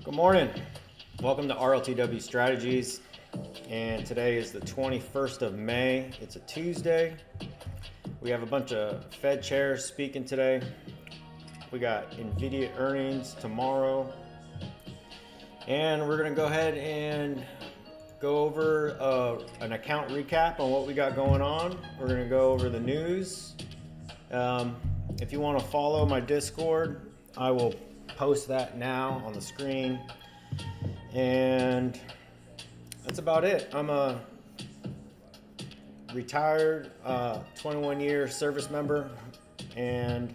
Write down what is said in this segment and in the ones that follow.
Good morning. Welcome to RLTW Strategies. And today is the 21st of May. It's a Tuesday. We have a bunch of Fed chairs speaking today. We got NVIDIA earnings tomorrow. And we're going to go ahead and go over an account recap on what we got going on. We're going to go over the news. If you want to follow my Discord, I will post that now on the screen. And that's about it. I'm a retired 21-year service member, and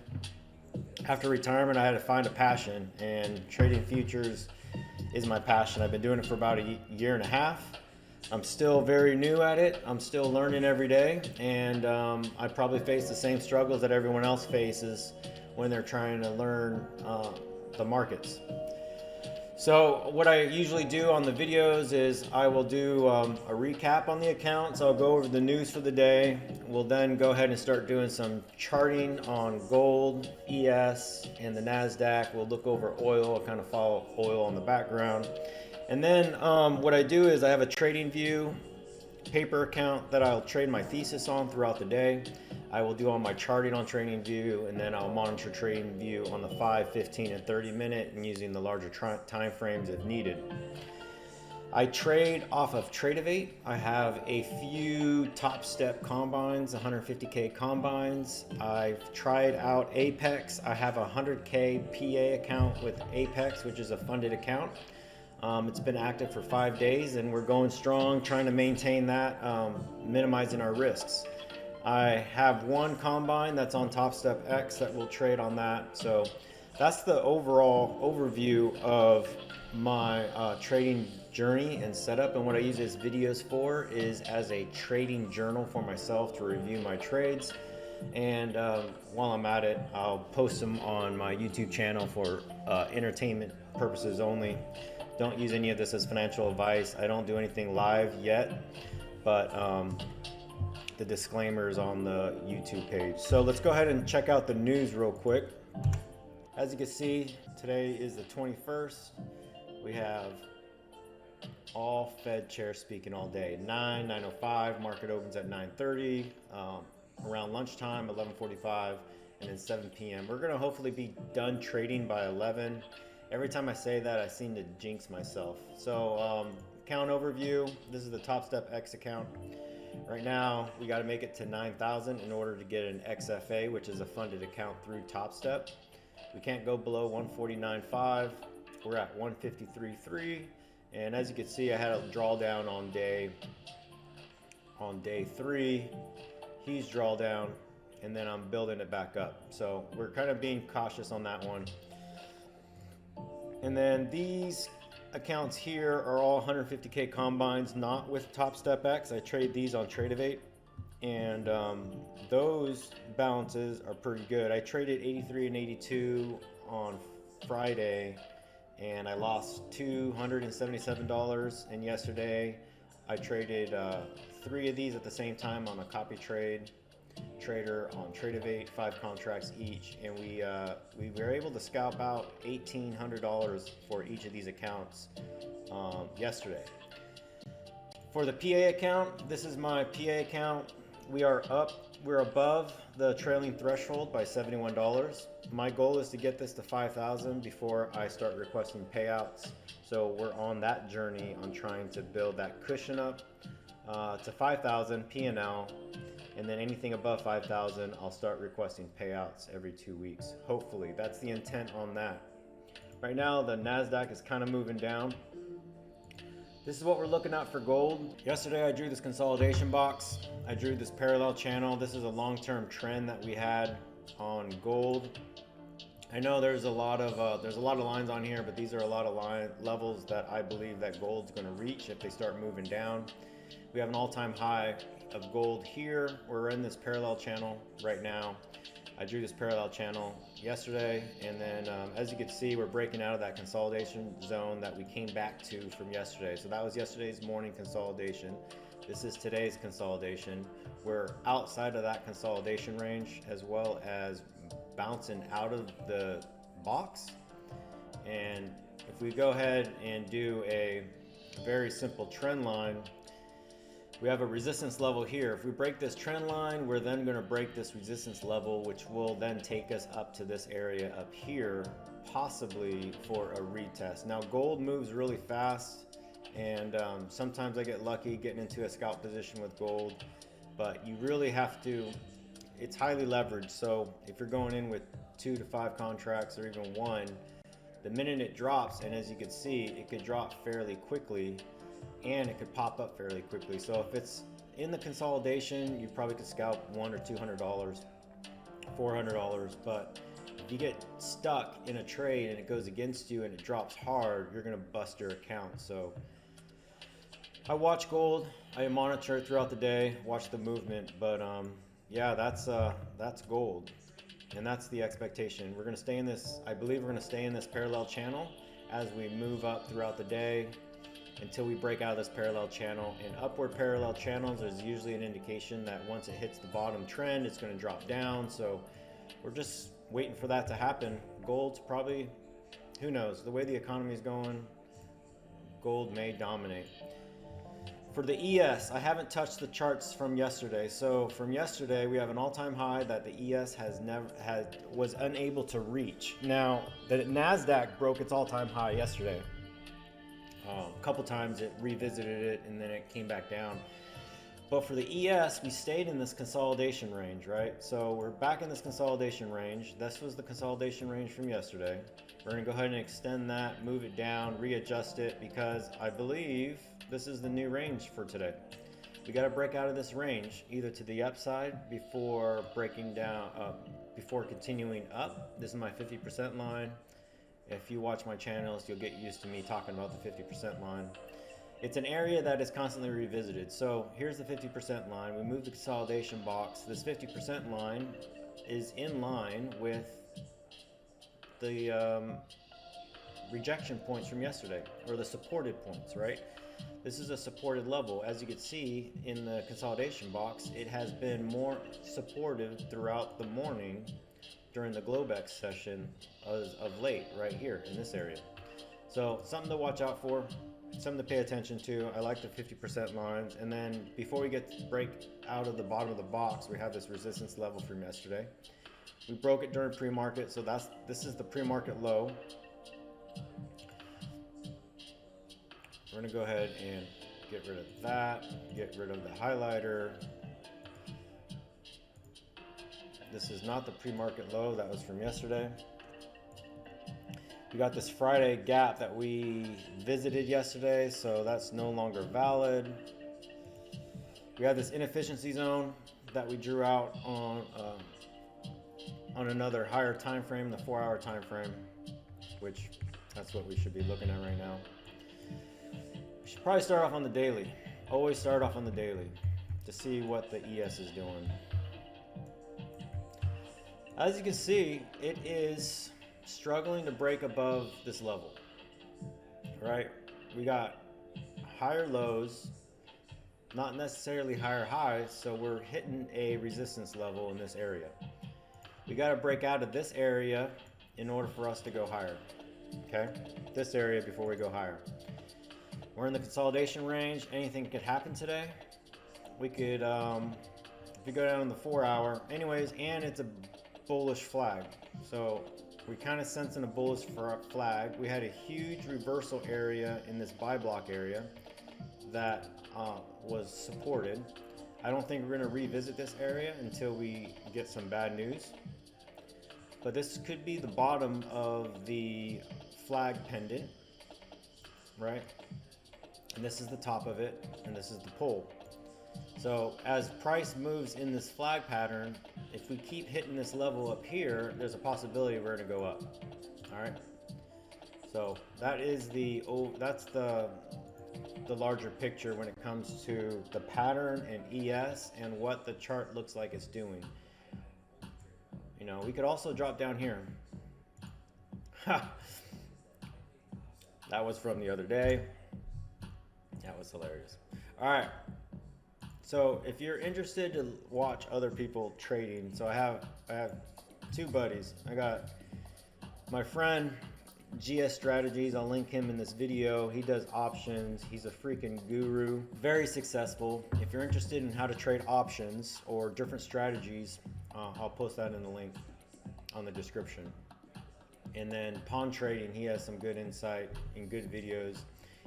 after retirement I had to find a passion, and trading futures is my passion. I've been doing it for about a year and a half. I'm still very new at it. I'm still learning every day, and I probably face the same struggles that everyone else faces when they're trying to learn the markets. So what I usually do on the videos is I will do a recap on the accounts. I'll go over the news for the day. We'll then go ahead and start doing some charting on gold, ES, and the NASDAQ. We'll look over oil. I'll kind of follow oil on the background. And then what I do is I have a trading view paper account that I'll trade my thesis on throughout the day. I will do all my charting on trading view, and then I'll monitor trading view on the 5, 15, and 30 minute, and using the larger time frames if needed. I trade off of Tradevate. I have a few TopstepX combines, 150K combines. I've tried out Apex. I have a 100K PA account with Apex, which is a funded account. It's been active for 5 days, and we're going strong, trying to maintain that, minimizing our risks. I have one combine that's on TopstepX that will trade on that. So that's the overall overview of my trading journey and setup. And what I use these videos for is as a trading journal for myself to review my trades. And while I'm at it, I'll post them on my YouTube channel for entertainment purposes only. Don't use any of this as financial advice. I don't do anything live yet, but the disclaimers on the YouTube page. So let's go ahead and check out the news real quick. As you can see, today is the 21st. We have all Fed chairs speaking all day. 9:05, market opens at 9:30, around lunchtime, 11:45, and then 7 p.m. We're gonna hopefully be done trading by 11. Every time I say that, I seem to jinx myself. So account overview, this is the TopstepX account. Right now, we got to make it to 9,000 in order to get an XFA, which is a funded account through Topstep. We can't go below 149.5. We're at 153.3, and as you can see, I had a drawdown on day 3. Huge drawdown, and then I'm building it back up. So we're kind of being cautious on that one. And then these accounts here are all 150K combines, not with TopstepX. I trade these on Tradevate, and those balances are pretty good. I traded 83 and 82 on Friday, and I lost $277. And yesterday I traded 3 of these at the same time on a copy trader on Tradevate, 5 contracts each, and we were able to scalp out $1,800 for each of these accounts yesterday. For the PA account, this is my PA account. We're above the trailing threshold by $71. My goal is to get this to 5,000 before I start requesting payouts. So we're on that journey on trying to build that cushion up to 5,000 P&L. And then anything above 5,000, I'll start requesting payouts every 2 weeks. Hopefully, that's the intent on that. Right now, the NASDAQ is kind of moving down. This is what we're looking at for gold. Yesterday, I drew this consolidation box. I drew this parallel channel. This is a long-term trend that we had on gold. I know there's a lot of lines on here, but these are a lot of levels that I believe that gold's going to reach if they start moving down. We have an all-time high of gold here. We're in this parallel channel right now. I drew this parallel channel yesterday, and then as you can see, we're breaking out of that consolidation zone that we came back to from yesterday. So that was yesterday's morning consolidation. This is today's consolidation. We're outside of that consolidation range, as well as bouncing out of the box, and if we go ahead and do a very simple trend line, we have a resistance level here. If we break this trend line, we're then going to break this resistance level, which will then take us up to this area up here, possibly for a retest. Now gold moves really fast, and sometimes I get lucky getting into a scalp position with gold, but you really have to, it's highly leveraged. So if you're going in with 2 to 5 contracts or even one, the minute it drops, and as you can see, it could drop fairly quickly and it could pop up fairly quickly. So if it's in the consolidation, you probably could scalp $100 or $200, $400, but if you get stuck in a trade and it goes against you and it drops hard, you're gonna bust your account. So I watch gold, I monitor it throughout the day, watch the movement, but yeah, that's gold. And that's the expectation. We're gonna stay in this, I believe we're gonna stay in this parallel channel as we move up throughout the day until we break out of this parallel channel. And upward parallel channels is usually an indication that once it hits the bottom trend, it's gonna drop down. So we're just waiting for that to happen. Gold's probably, who knows, the way the economy is going, gold may dominate. For the ES, I haven't touched the charts from yesterday. So from yesterday, we have an all-time high that the ES was unable to reach. Now, the NASDAQ broke its all-time high yesterday. A couple times it revisited it and then it came back down. But for the ES, we stayed in this consolidation range, right? So we're back in this consolidation range. This was the consolidation range from yesterday. We're gonna go ahead and extend that, move it down, readjust it, because I believe this is the new range for today. We gotta break out of this range, either to the upside before breaking down, before continuing up. This is my 50% line. If you watch my channels, you'll get used to me talking about the 50% line. It's an area that is constantly revisited. So here's the 50% line. We move the consolidation box. This 50% line is in line with the rejection points from yesterday, or the supported points, right? This is a supported level. As you can see in the consolidation box, it has been more supportive throughout the morning during the Globex session of late, right here in this area. So something to watch out for, something to pay attention to. I like the 50% lines. And then before we get to break out of the bottom of the box, we have this resistance level from yesterday. We broke it during pre-market, so this is the pre-market low. We're gonna go ahead and get rid of that, get rid of the highlighter. This is not the pre-market low, that was from yesterday. We got this Friday gap that we visited yesterday, so that's no longer valid. We have this inefficiency zone that we drew out on another higher time frame, the 4-hour time frame, which that's what we should be looking at right now. We should probably start off on the daily. Always start off on the daily to see what the ES is doing. As you can see, it is struggling to break above this level, right? We got higher lows, not necessarily higher highs, so we're hitting a resistance level in this area. We got to break out of this area in order for us to go higher, okay? This area before we go higher. We're in the consolidation range. Anything could happen today. We could, if you go down in the 4-hour, anyways, and it's a bullish flag. So we kind of sensing a bullish flag. We had a huge reversal area in this buy block area that was supported. I don't think we're going to revisit this area until we get some bad news. But this could be the bottom of the flag pendant, right? And this is the top of it, and this is the pole. So as price moves in this flag pattern, if we keep hitting this level up here, there's a possibility we're going to go up. All right. So that is that's the larger picture when it comes to the pattern and ES and what the chart looks like it's doing. You know, we could also drop down here. That was from the other day. That was hilarious. All right. So if you're interested to watch other people trading, so I have two buddies. I got my friend GS Strategies. I'll link him in this video. He does options. He's a freaking guru, very successful. If you're interested in how to trade options or different strategies, I'll post that in the link on the description. And then pawn trading, he has some good insight and good videos.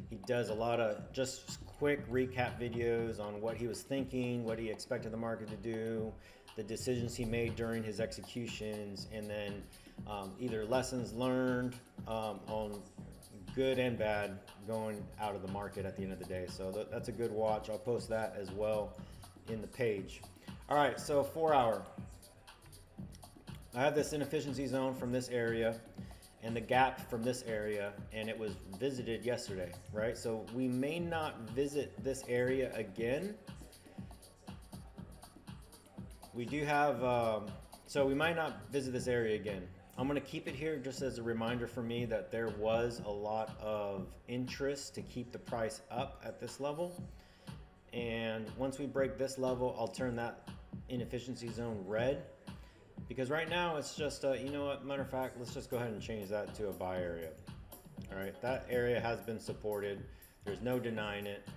He does a lot of just quick recap videos on what he was thinking, what he expected the market to do, the decisions he made during his executions, and then either lessons learned on good and bad going out of the market at the end of the day. So that's a good watch. I'll post that as well in the page. All right, so 4 hour. I have this inefficiency zone from this area and the gap from this area, and it was visited yesterday, right? So we may not visit this area again. We do have, so we might not visit this area again. I'm gonna keep it here just as a reminder for me that there was a lot of interest to keep the price up at this level. And once we break this level, I'll turn that inefficiency zone red. Because right now it's just, you know what, matter of fact, let's just go ahead and change that to a buy area. All right, that area has been supported. There's no denying it.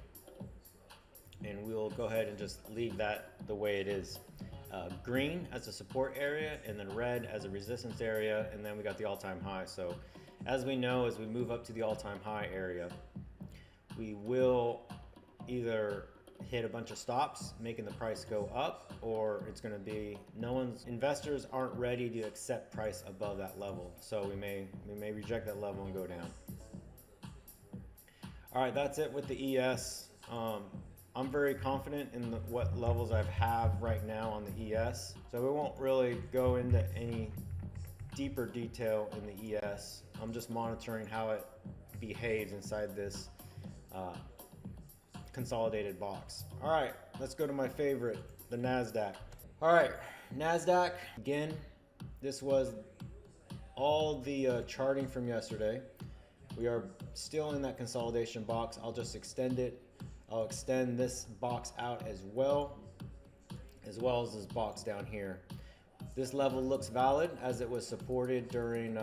And we'll go ahead and just leave that the way it is. Green as a support area, and then red as a resistance area, and then we got the all-time high. So as we know, as we move up to the all-time high area, we will either hit a bunch of stops, making the price go up, or it's going to be investors aren't ready to accept price above that level. So we may reject that level and go down. All right, that's it with the ES. I'm very confident in what levels I have right now on the ES. So we won't really go into any deeper detail in the ES. I'm just monitoring how it behaves inside this consolidated box. All right, let's go to my favorite, the NASDAQ. All right, NASDAQ, again, this was all the charting from yesterday. We are still in that consolidation box. I'll just extend it. I'll extend this box out as well as this box down here. This level looks valid as it was supported during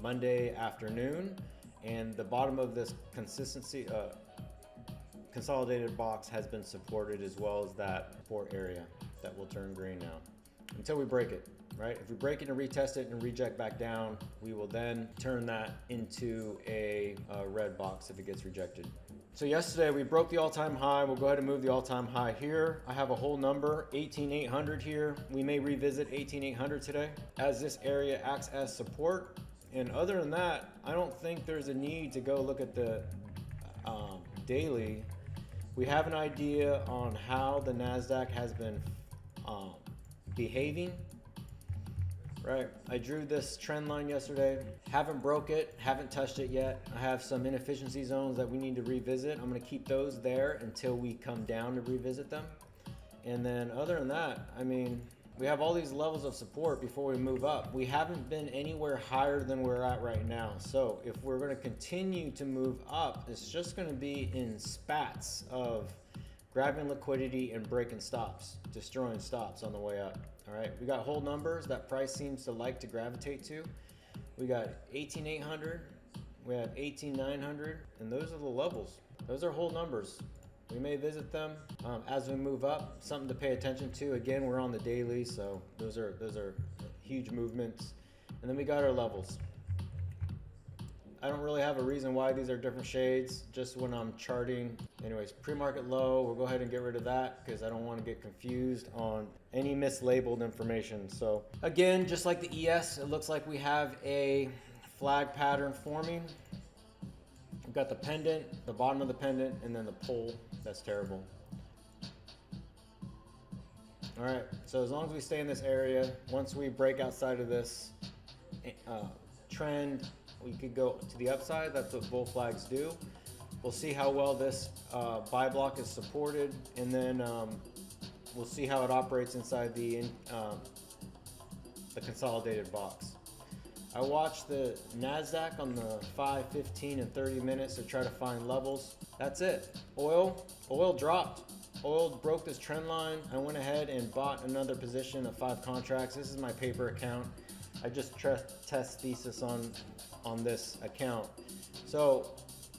Monday afternoon, and the bottom of this consolidated box has been supported, as well as that support area that will turn green now until we break it, right? If we break it and retest it and reject back down, we will then turn that into a red box if it gets rejected. So yesterday we broke the all-time high. We'll go ahead and move the all-time high here. I have a whole number, 18,800 here. We may revisit 18,800 today as this area acts as support. And other than that, I don't think there's a need to go look at the daily. We have an idea on how the NASDAQ has been behaving. Right, I drew this trend line yesterday. Haven't broke it, haven't touched it yet. I have some inefficiency zones that we need to revisit. I'm gonna keep those there until we come down to revisit them. And then other than that, I mean, we have all these levels of support before we move up. We haven't been anywhere higher than we're at right now. So if we're gonna continue to move up, it's just gonna be in spats of grabbing liquidity and breaking stops, destroying stops on the way up. All right, we got whole numbers that price seems to like to gravitate to. We got 18,800, we have 18,900, and those are the levels. Those are whole numbers. We may visit them as we move up. Something to pay attention to. Again, we're on the daily, so those are huge movements. And then we got our levels. I don't really have a reason why these are different shades, just when I'm charting. Anyways, pre-market low, we'll go ahead and get rid of that because I don't want to get confused on any mislabeled information. So again, just like the ES, it looks like we have a flag pattern forming. We've got the pendant, the bottom of the pendant, and then the pole. That's terrible. All right, so as long as we stay in this area, once we break outside of this trend, we could go to the upside. That's what bull flags do. We'll see how well this buy block is supported, and then we'll see how it operates inside the consolidated box. I watched the NASDAQ on the 5, 15, and 30 minutes to try to find levels. That's it. Oil dropped. Oil broke this trend line. I went ahead and bought another position of 5 contracts. This is my paper account. I just test thesis on this account. So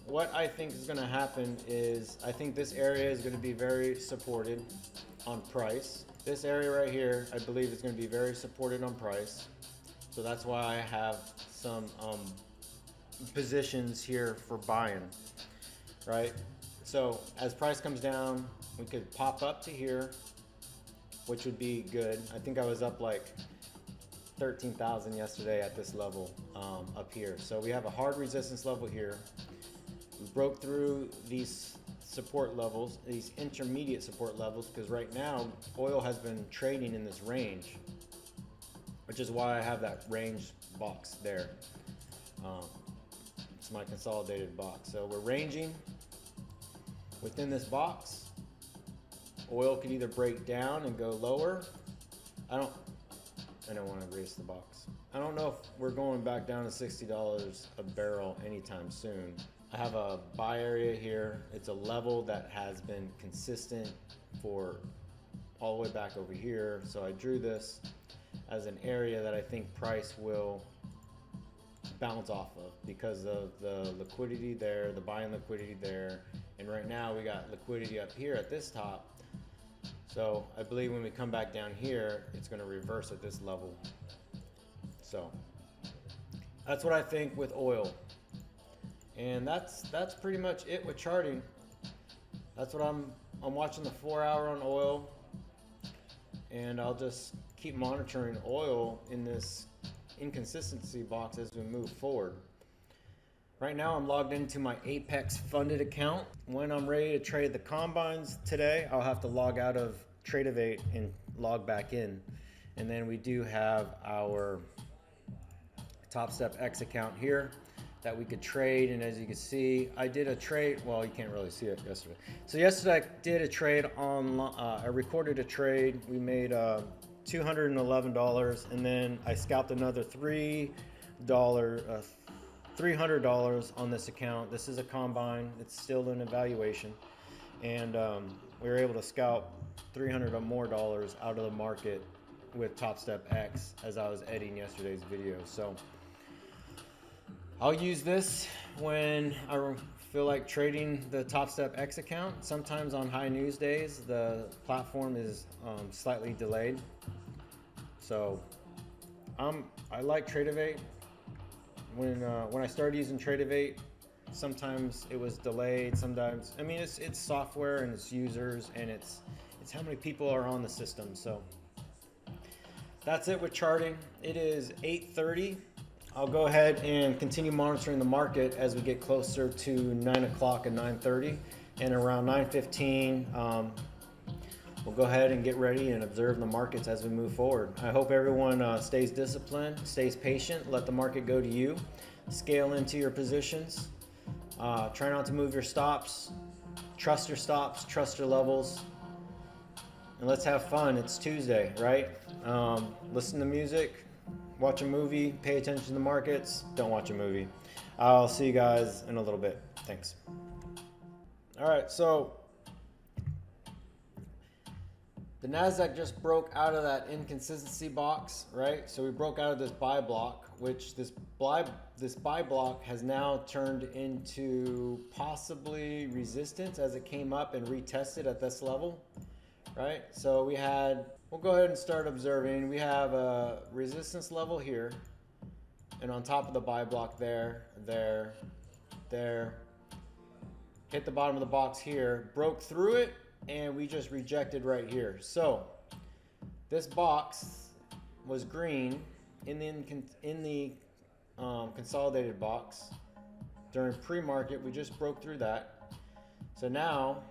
what I think is going to happen is I think this area is going to be very supported on price. This area right here, I believe, is going to be very supported on price. So that's why I have some positions here for buying, right? So as price comes down, we could pop up to here, which would be good. I think I was up like 13,000 yesterday at this level up here. So we have a hard resistance level here. We broke through these support levels, these intermediate support levels, because right now oil has been trading in this range, which is why I have that range box there. It's my consolidated box. So we're ranging within this box. Oil could either break down and go lower. I don't want to erase the box. I don't know if we're going back down to $60 a barrel anytime soon. I have a buy area here. It's a level that has been consistent for all the way back over here. So I drew this as an area that I think price will bounce off of because of the liquidity there, the buying liquidity there. And right now we got liquidity up here at this top. So I believe when we come back down here, it's going to reverse at this level. So that's what I think with oil. And that's pretty much it with charting. That's what I'm watching the 4-hour on oil, and I'll just keep monitoring oil in this inconsistency box as we move forward. Right now I'm logged into my Apex funded account. When I'm ready to trade the combines today, I'll have to log out of Trade and log back in. And then we do have our TopstepX account here that we could trade. And as you can see, I did a trade. Well, you can't really see it yesterday. So yesterday I did a trade on, I recorded a trade. We made $211, and then I scalped another $300 on this account. This is a combine. It's still in evaluation, and we were able to scalp $300 or more out of the market with TopstepX as I was editing yesterday's video. So I'll use this when I feel like trading the TopstepX account. Sometimes on high news days, the platform is slightly delayed. So I like Trade. When I started using Trade, sometimes it was delayed. Sometimes, I mean, it's software and it's users and it's how many people are on the system. So that's it with charting. It is 8:30. I'll go ahead and continue monitoring the market as we get closer to 9 o'clock and 9:30, and around 9:15. We'll go ahead and get ready and observe the markets as we move forward. I hope everyone stays disciplined, stays patient, let the market go to you, scale into your positions, try not to move your stops, trust your levels, and let's have fun. It's Tuesday, right? Listen to music, watch a movie, pay attention to the markets, don't watch a movie. I'll see you guys in a little bit. Thanks. All right, so the NASDAQ just broke out of that inconsistency box, right? So we broke out of this buy block, which this buy block has now turned into possibly resistance as it came up and retested at this level, right? So we'll go ahead and start observing. We have a resistance level here, and on top of the buy block there, hit the bottom of the box here, broke through it, and we just rejected right here. So this box was green in the consolidated box during pre-market. We just broke through that. So now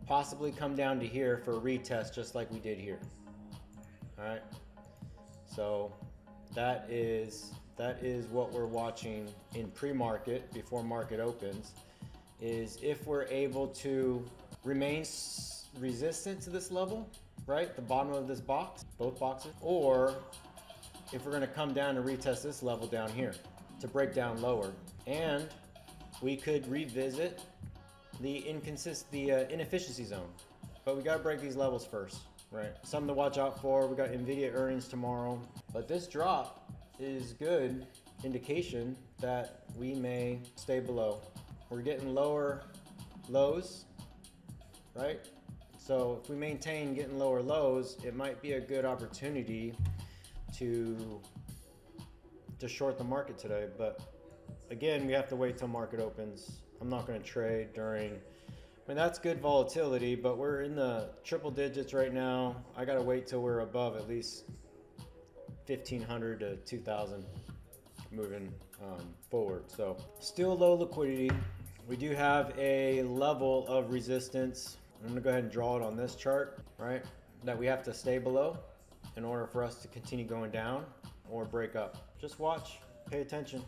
possibly come down to here for a retest just like we did here. All right, so that is what we're watching in pre-market before market opens, is if we're able to remain resistant to this level, right, the bottom of this box, both boxes, or if we're going to come down and retest this level down here to break down lower, and we could revisit the inefficiency zone, but we got to break these levels first. right? Something to watch out for. We got Nvidia earnings tomorrow, but this drop is good indication that we may stay below. We're getting lower lows, right? So if we maintain getting lower lows, it might be a good opportunity to short the market today. But again, we have to wait till market opens. I'm not going to trade during, I mean, that's good volatility, but we're in the triple digits right now. I got to wait till we're above at least 1,500 to 2,000 moving forward. So still low liquidity. We do have a level of resistance. I'm gonna go ahead and draw it on this chart, right? That we have to stay below in order for us to continue going down or break up. Just watch, pay attention.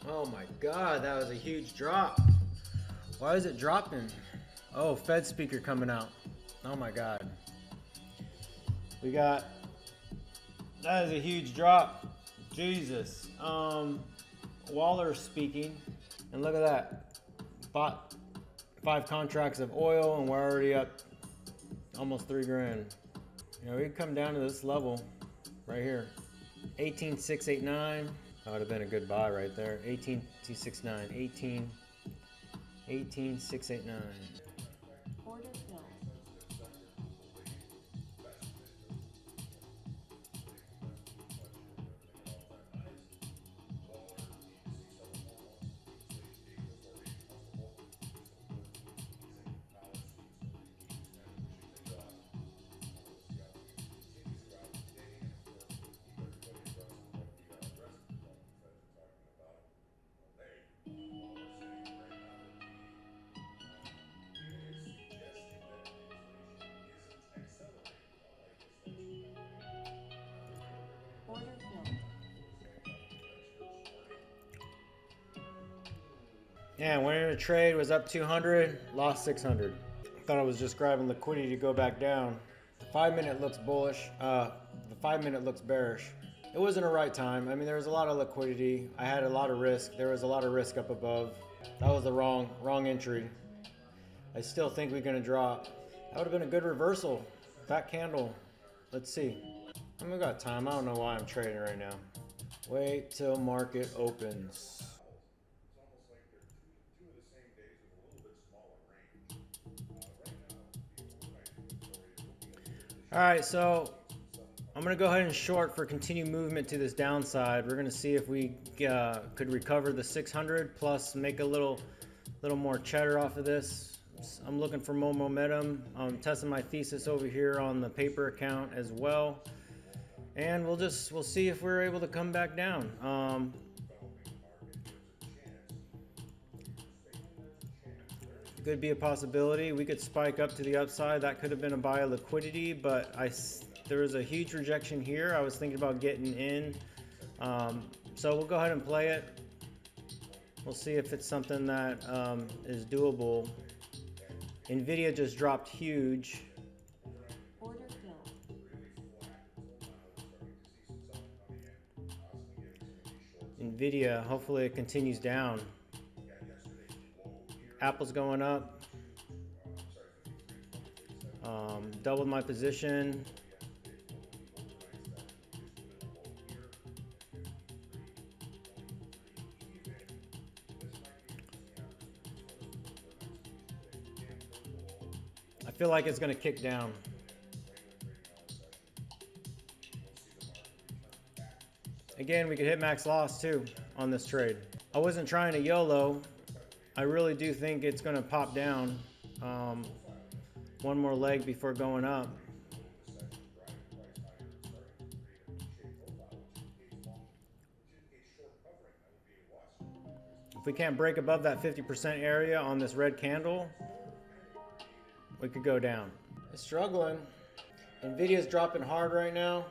Oh my God, that was a huge drop. Why is it dropping? Oh, Fed speaker coming out. Oh my God. That is a huge drop. Jesus. Waller speaking, and look at that. Bought 5 contracts of oil and we're already up almost 3 grand. You know, we could come down to this level right here. 18,689. That would have been a good buy right there. 18,269. 18,689. Order filled. Order filled. Yeah, went in a trade, was up 200, lost 600. Thought I was just grabbing liquidity to go back down. The 5-minute looks bullish. The 5-minute looks bearish. It wasn't a right time. I mean, there was a lot of liquidity. I had a lot of risk. There was a lot of risk up above. That was the wrong entry. I still think we're gonna drop. That would have been a good reversal. Fat candle. Let's see. I mean, we got time. I don't know why I'm trading right now. Wait till market opens. All right, so I'm gonna go ahead and short for continued movement to this downside. We're gonna see if we could recover the 600 plus make a little more cheddar off of this. I'm looking for more momentum. I'm testing my thesis over here on the paper account as well, and we'll see if we're able to come back down. Could be a possibility. We could spike up to the upside. That could have been a buy of liquidity, but there was a huge rejection here. I was thinking about getting in. So we'll go ahead and play it. We'll see if it's something that is doable. Nvidia just dropped huge. Order filled. Nvidia, hopefully it continues down. Apple's going up. Doubled my position. I feel like it's going to kick down. Again, we could hit max loss too on this trade. I wasn't trying to YOLO. I really do think it's going to pop down. One more leg before going up. If we can't break above that 50% area on this red candle, we could go down. It's struggling. Nvidia's dropping hard right now.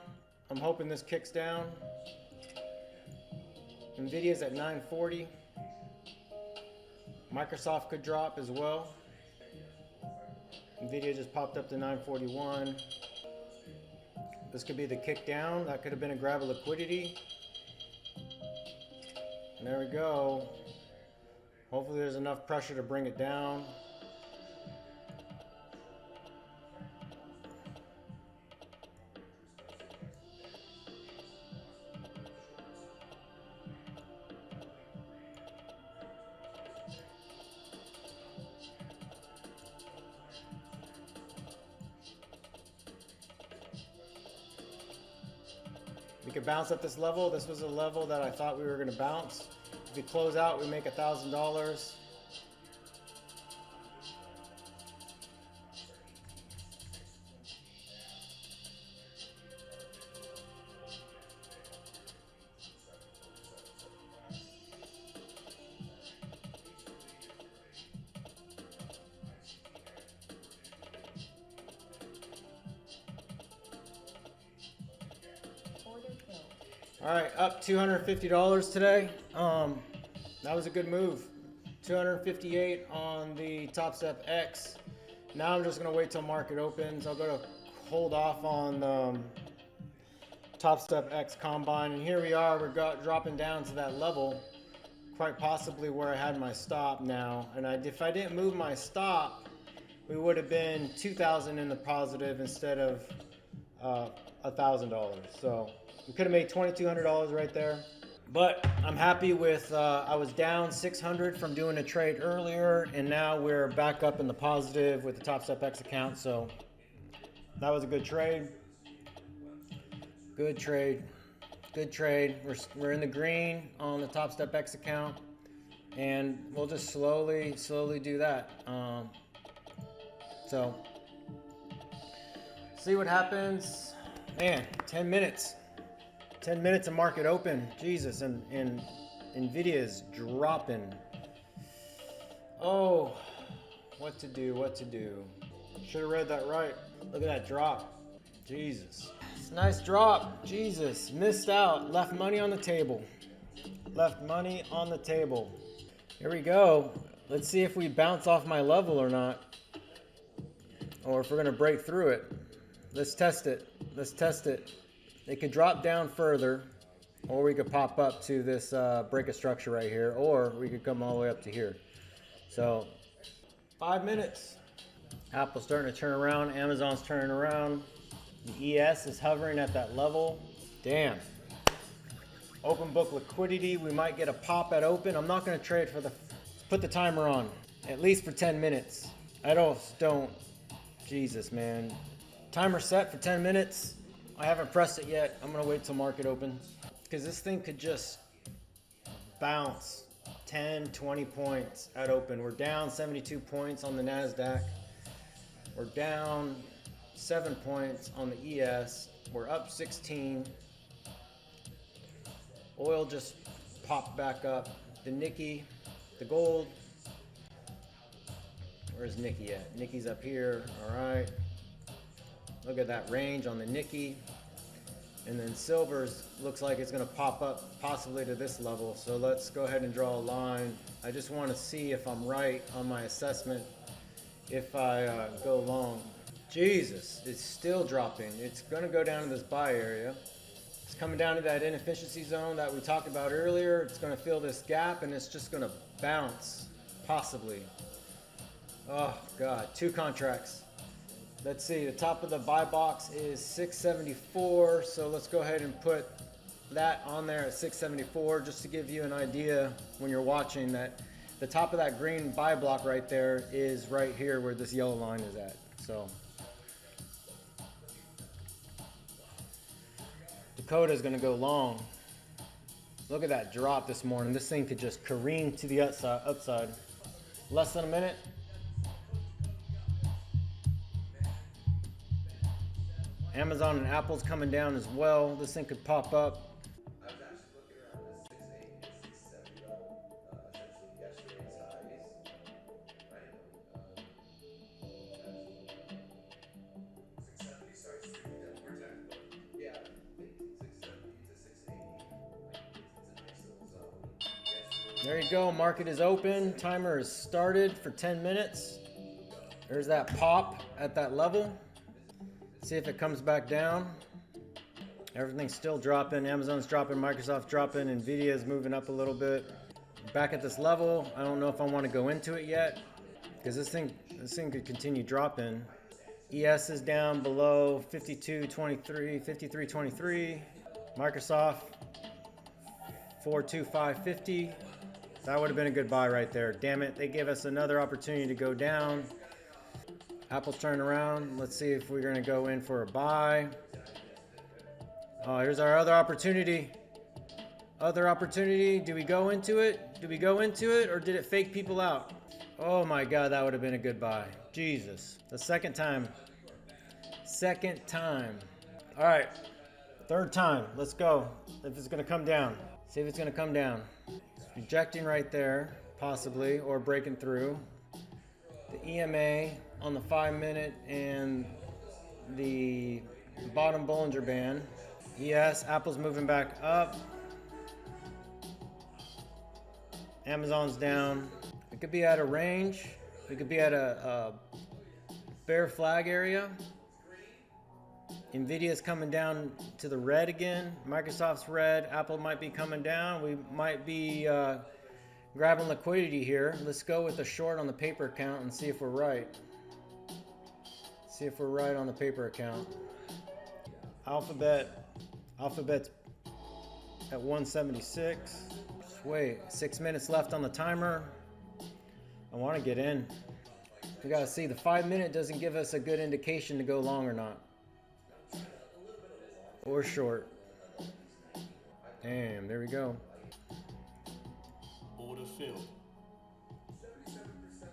I'm hoping this kicks down. Nvidia's at 940. Microsoft could drop as well. Nvidia just popped up to 941. This could be the kick down. That could have been a grab of liquidity. And there we go. Hopefully there's enough pressure to bring it down. We could bounce at this level. This was a level that I thought we were going to bounce. If we close out, we make $1,000. Order filled. All right, up $250 today. That was a good move. 258 on the TopstepX. Now I'm just gonna wait till market opens. I'll go to hold off on TopstepX Combine, and here we are. We're dropping down to that level, quite possibly where I had my stop now. And if I didn't move my stop, we would have been 2,000 in the positive instead of $1,000. So we could have made $2,200 right there. But I'm happy with, I was down 600 from doing a trade earlier, and now we're back up in the positive with the TopstepX account. So that was a good trade. Good trade. Good trade. We're in the green on the TopstepX account, and we'll just slowly do that. So see what happens. Man, 10 minutes. 10 minutes of market open. Jesus, and Nvidia is dropping. Oh, what to do, what to do. Should have read that right. Look at that drop. Jesus. It's a nice drop. Jesus, missed out. Left money on the table. Left money on the table. Here we go. Let's see if we bounce off my level or not. Or if we're going to break through it. Let's test it. Let's test it. It could drop down further, or we could pop up to this break of structure right here, or we could come all the way up to here. So 5 minutes. Apple's starting to turn around. Amazon's turning around. The ES is hovering at that level. Damn. Open book liquidity. We might get a pop at open. I'm not going to trade for the... Put the timer on, at least for 10 minutes. I don't... Jesus, man. Timer set for 10 minutes. I haven't pressed it yet. I'm gonna wait till market opens, because this thing could just bounce 10, 20 points at open. We're down 72 points on the NASDAQ. We're down 7 points on the ES. We're up 16. Oil just popped back up. The Nikkei, the gold. Where's Nikkei at? Nikkei's up here. All right. Look at that range on the Nikkei. And then silver's looks like it's going to pop up possibly to this level. So let's go ahead and draw a line. I just want to see if I'm right on my assessment if I go long. Jesus, it's still dropping. It's going to go down to this buy area. It's coming down to that inefficiency zone that we talked about earlier. It's going to fill this gap, and it's just going to bounce, possibly. Oh, God, 2 contracts. Let's see, the top of the buy box is 674, so let's go ahead and put that on there at 674 just to give you an idea when you're watching that the top of that green buy block right there is right here where this yellow line is at. So Dakota is going to go long. Look at that drop this morning. This thing could just careen to the upside. Less than a minute. Amazon and Apple's coming down as well. This thing could pop up. I was actually looking around the 680 and 670 level, essentially yesterday's highs, right? 670 starts to be that more technical. Yeah, I think 670 to 680, it's a nice little zone. There you go, market is open. Timer is started for 10 minutes. There's that pop at that level. See if it comes back down. Everything's still dropping. Amazon's dropping, Microsoft's dropping, Nvidia is moving up a little bit. Back at this level, I don't know if I want to go into it yet, because this thing could continue dropping. ES is down below 52.23, 53.23. Microsoft 425.50. That would have been a good buy right there. Damn it, they gave us another opportunity to go down. Apple's turning around. Let's see if we're going to go in for a buy. Oh, here's our other opportunity. Other opportunity. Do we go into it? Do we go into it, or did it fake people out? Oh my God, that would have been a good buy. Jesus. The second time. Second time. All right. Third time. Let's go. If it's going to come down. See if it's going to come down. It's rejecting right there, possibly, or breaking through. The EMA on the 5-minute and the bottom Bollinger Band. Yes, Apple's moving back up. Amazon's down. We could be at a range. We could be at a bear flag area. Nvidia's coming down to the red again. Microsoft's red. Apple might be coming down. We might be grabbing liquidity here. Let's go with a short on the paper account and see if we're right. See if we're right on the paper account. Alphabet's at 176. Wait, 6 minutes left on the timer. I want to get in. We got to see. The 5-minute doesn't give us a good indication to go long or not. Or short. Damn, there we go. Order filled. 77%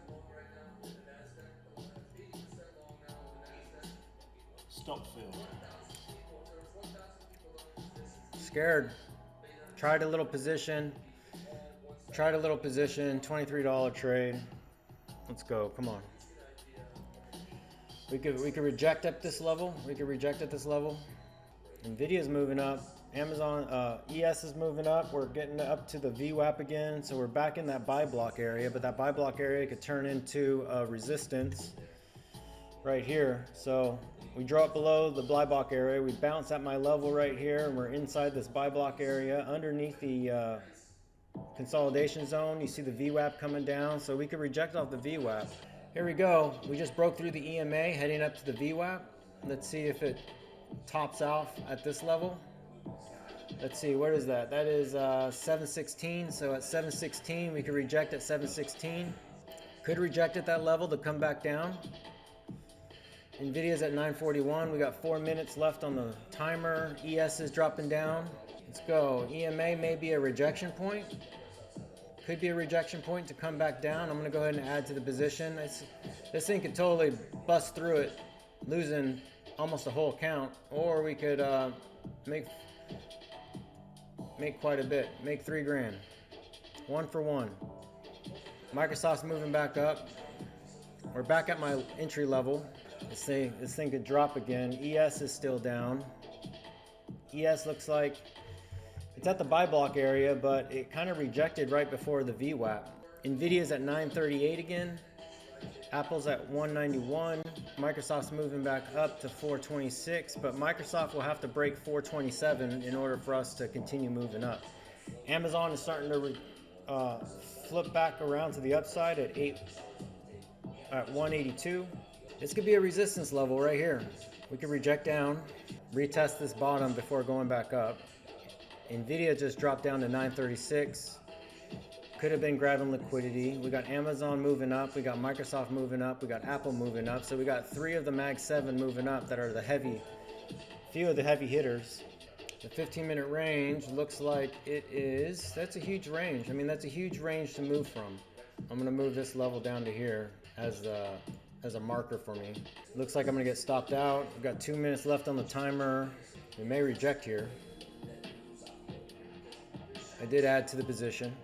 long right now in the NASDAQ, 80% long now in the NASDAQ. Stop filled. Scared. Tried a little position. $23 trade. Let's go. Come on. We could reject at this level. Nvidia's moving up. Amazon ES is moving up. We're getting up to the VWAP again, so we're back in that buy block area, but that buy block area could turn into resistance right here. So we drop below the buy block area. We bounce at my level right here, and we're inside this buy block area underneath the consolidation zone. You see the VWAP coming down, so we could reject off the VWAP. Here we go. We just broke through the EMA, heading up to the VWAP. Let's see if it tops off at this level. Let's see, where is that? That is 716. So at 716, we could reject at 716. Could reject at that level to come back down. Nvidia's at 941. We got 4 minutes left on the timer. ES is dropping down. Let's go. EMA may be a rejection point. Could be a rejection point to come back down. I'm going to go ahead and add to the position. This thing could totally bust through it, losing almost a whole count, or we could make quite a bit, make 3 grand, 1 for 1. Microsoft's moving back up. We're back at my entry level. This thing could drop again. ES is still down. ES looks like it's at the buy block area, but it kind of rejected right before the VWAP. Nvidia's at 938 again. Apple's at 191. Microsoft's moving back up to 426, but Microsoft will have to break 427 in order for us to continue moving up. Amazon is starting to flip back around to the upside at 182. This could be a resistance level right here. We could reject down, retest this bottom before going back up. Nvidia just dropped down to 936. Could have been grabbing liquidity. We got Amazon moving up. We got Microsoft moving up. We got Apple moving up. So we got 3 of the Mag 7 moving up that are few of the heavy hitters. The 15-minute range looks like it is. That's a huge range. I mean, that's a huge range to move from. I'm going to move this level down to here as a marker for me. Looks like I'm going to get stopped out. We've got 2 minutes left on the timer. We may reject here. I did add to the position.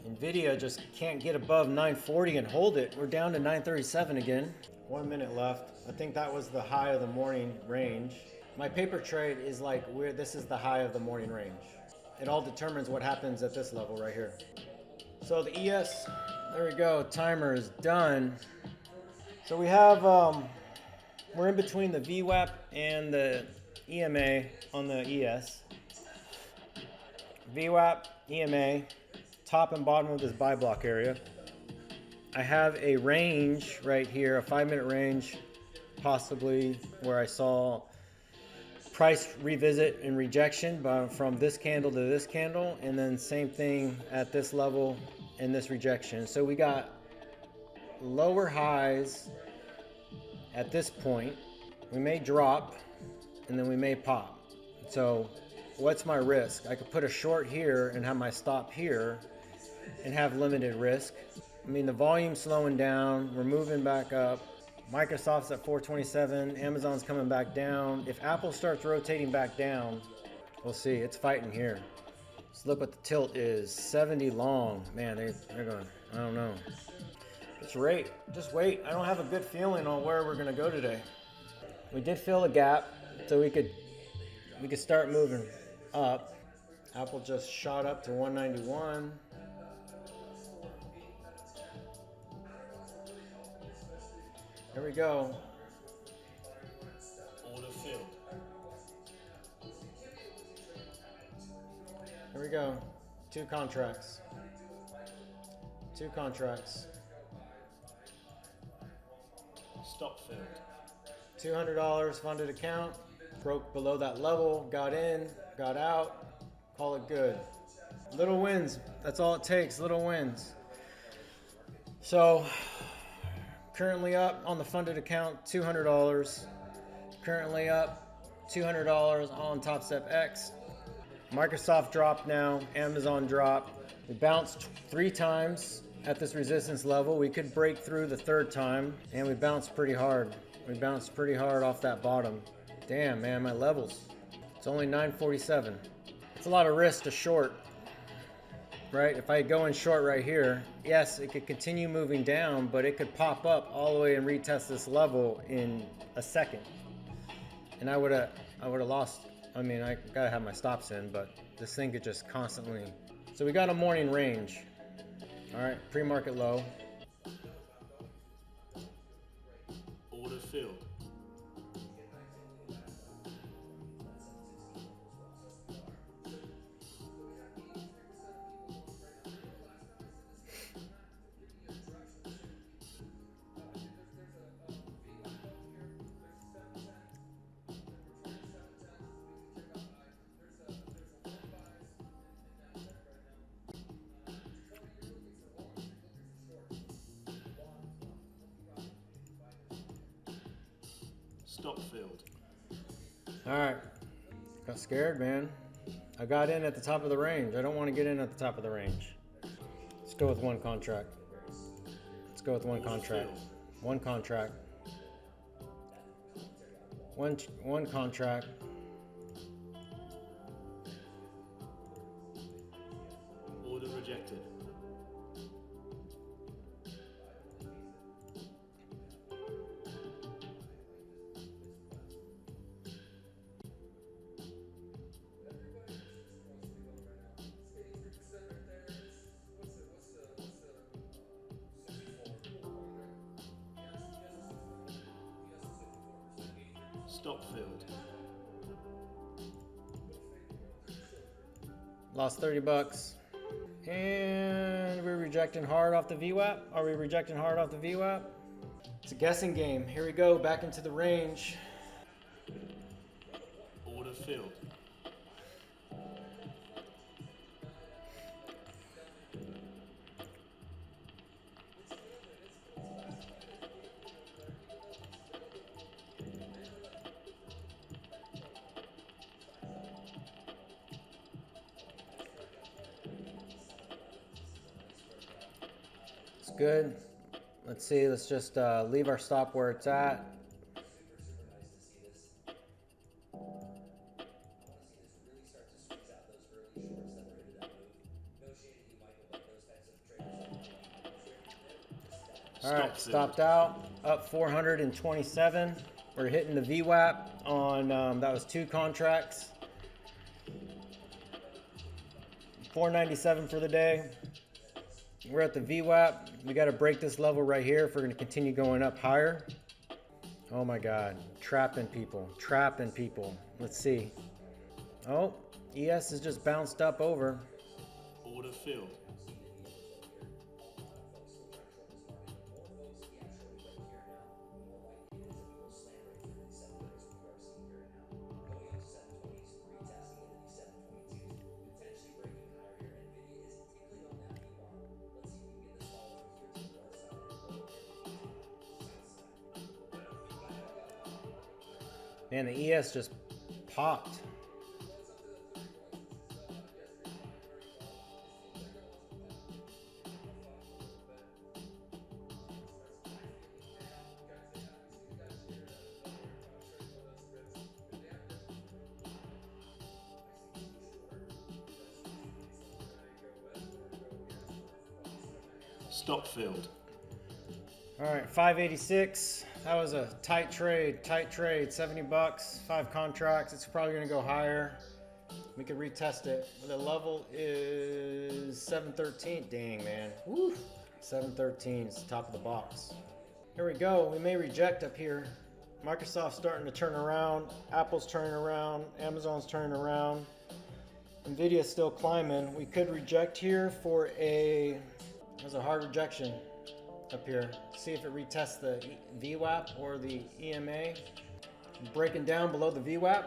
Nvidia just can't get above 940 and hold it. We're down to 937 again. 1 minute left. I think that was the high of the morning range. My paper trade is like this is the high of the morning range. It all determines what happens at this level right here. So the ES, there we go. Timer is done. So we have, we're in between the VWAP and the EMA on the ES. VWAP, EMA, top and bottom of this buy block area. I have a range right here, a 5-minute range, possibly where I saw price revisit and rejection from this candle to this candle, and then same thing at this level and this rejection. So we got lower highs at this point. We may drop and then we may pop. So what's my risk? I could put a short here and have my stop here and have limited risk. I mean, the volume's slowing down. We're moving back up. Microsoft's at 427. Amazon's coming back down. If Apple starts rotating back down, we'll see. It's fighting here. Let's look what the tilt is. 70 long. Man, they're going, I don't know. Just wait. Just wait. I don't have a good feeling on where we're going to go today. We did fill a gap, so we could start moving up. Apple just shot up to 191. Here we go. Order filled. Here we go. Two contracts. Two contracts. Stop filled. $200 funded account. Broke below that level. Got in. Got out. Call it good. Little wins. That's all it takes. Little wins. So, currently up on the funded account, $200. Currently up $200 on TopstepX. Microsoft dropped now. Amazon dropped. We bounced 3 times at this resistance level. We could break through the 3rd time, and we bounced pretty hard. We bounced pretty hard off that bottom. Damn, man, my levels. It's only 947. It's a lot of risk to short, right? If I go in short right here, yes, it could continue moving down, but it could pop up all the way and retest this level in a second. And I would have lost. I mean, I gotta have my stops in, but this thing could just constantly. So we got a morning range. All right, pre-market low. Order filled. Stop filled. All right, got scared, man. I got in at the top of the range. I don't want to get in at the top of the range. Let's go with one contract. Let's go with one contract. One contract. One contract. Order rejected. Stop filled. Lost 30 bucks. And we're rejecting hard off the VWAP. Are we rejecting hard off the VWAP? It's a guessing game. Here we go, back into the range. Order filled. It's good. Let's see, let's just leave our stop where it's at. All right, stopped out, up 427. We're hitting the VWAP on, that was 2 contracts. 497 for the day. We're at the VWAP. We got to break this level right here if we're going to continue going up higher. Oh my God, trapping people, trapping people. Let's see. Oh, ES has just bounced up over. Order filled. Man, the ES just popped. Stop filled. All right, 586. That was a tight trade, 70 bucks, 5 contracts. It's probably gonna go higher. We could retest it. The level is 713. Dang, man. Woo. 713 is the top of the box. Here we go. We may reject up here. Microsoft's starting to turn around. Apple's turning around. Amazon's turning around. Nvidia's still climbing. We could reject here for there's a hard rejection up here. See if it retests the VWAP or the EMA. Breaking down below the VWAP.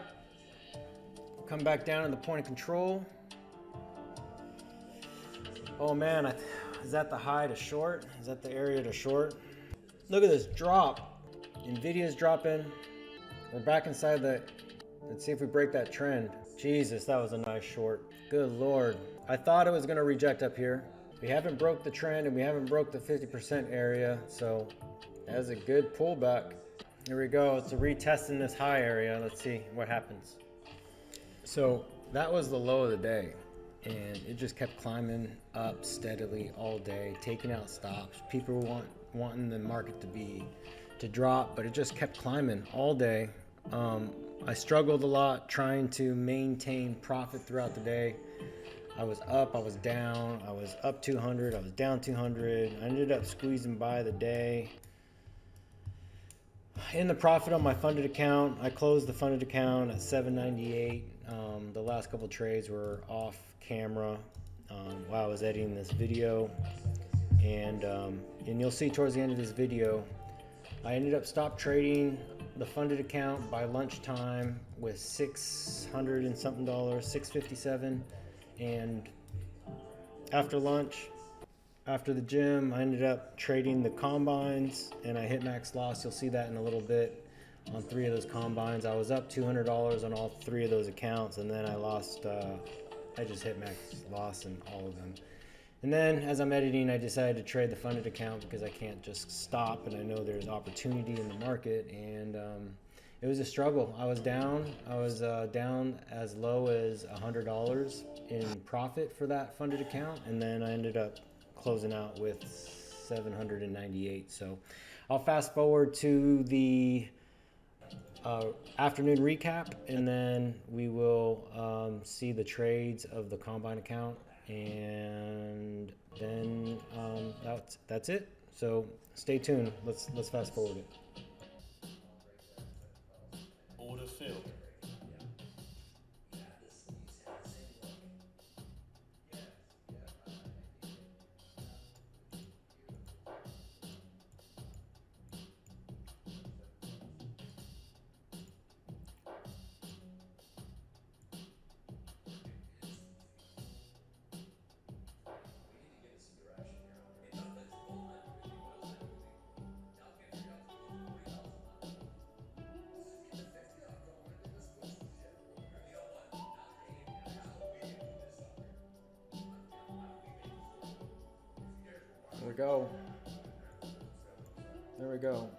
Come back down to the point of control. Oh man, is that the high to short? Is that the area to short? Look at this drop. Nvidia's dropping. We're back inside the, let's see if we break that trend. Jesus, that was a nice short. Good Lord. I thought it was gonna reject up here. We haven't broke the trend and we haven't broke the 50% area, so that's a good pullback. Here we go, it's a retesting this high area. Let's see what happens. So that was the low of the day, and it just kept climbing up steadily all day, taking out stops. People were wanting the market to drop, but it just kept climbing all day. I struggled a lot trying to maintain profit throughout the day. I was up, I was down, I was up 200, I was down 200. I ended up squeezing by the day. In the profit on my funded account, I closed the funded account at 798. The last couple trades were off camera while I was editing this video, and you'll see towards the end of this video, I ended up stop trading the funded account by lunchtime with $600 and something, $657, and after lunch, after the gym, I ended up trading the combines, and I hit max loss. You'll see that in a little bit. On 3 of those combines, I was up $200 on all 3 of those accounts, and then I lost. I just hit max loss in all of them. And then, as I'm editing, I decided to trade the funded account because I can't just stop, and I know there's opportunity in the market. And it was a struggle. I was down. I was down as low as $100 in profit for that funded account, and then I ended up closing out with 798. So I'll fast forward to the afternoon recap, and then we will see the trades of the combine account, and then that's it. So stay tuned. Let's fast forward it. Order filled. There we go. There we go.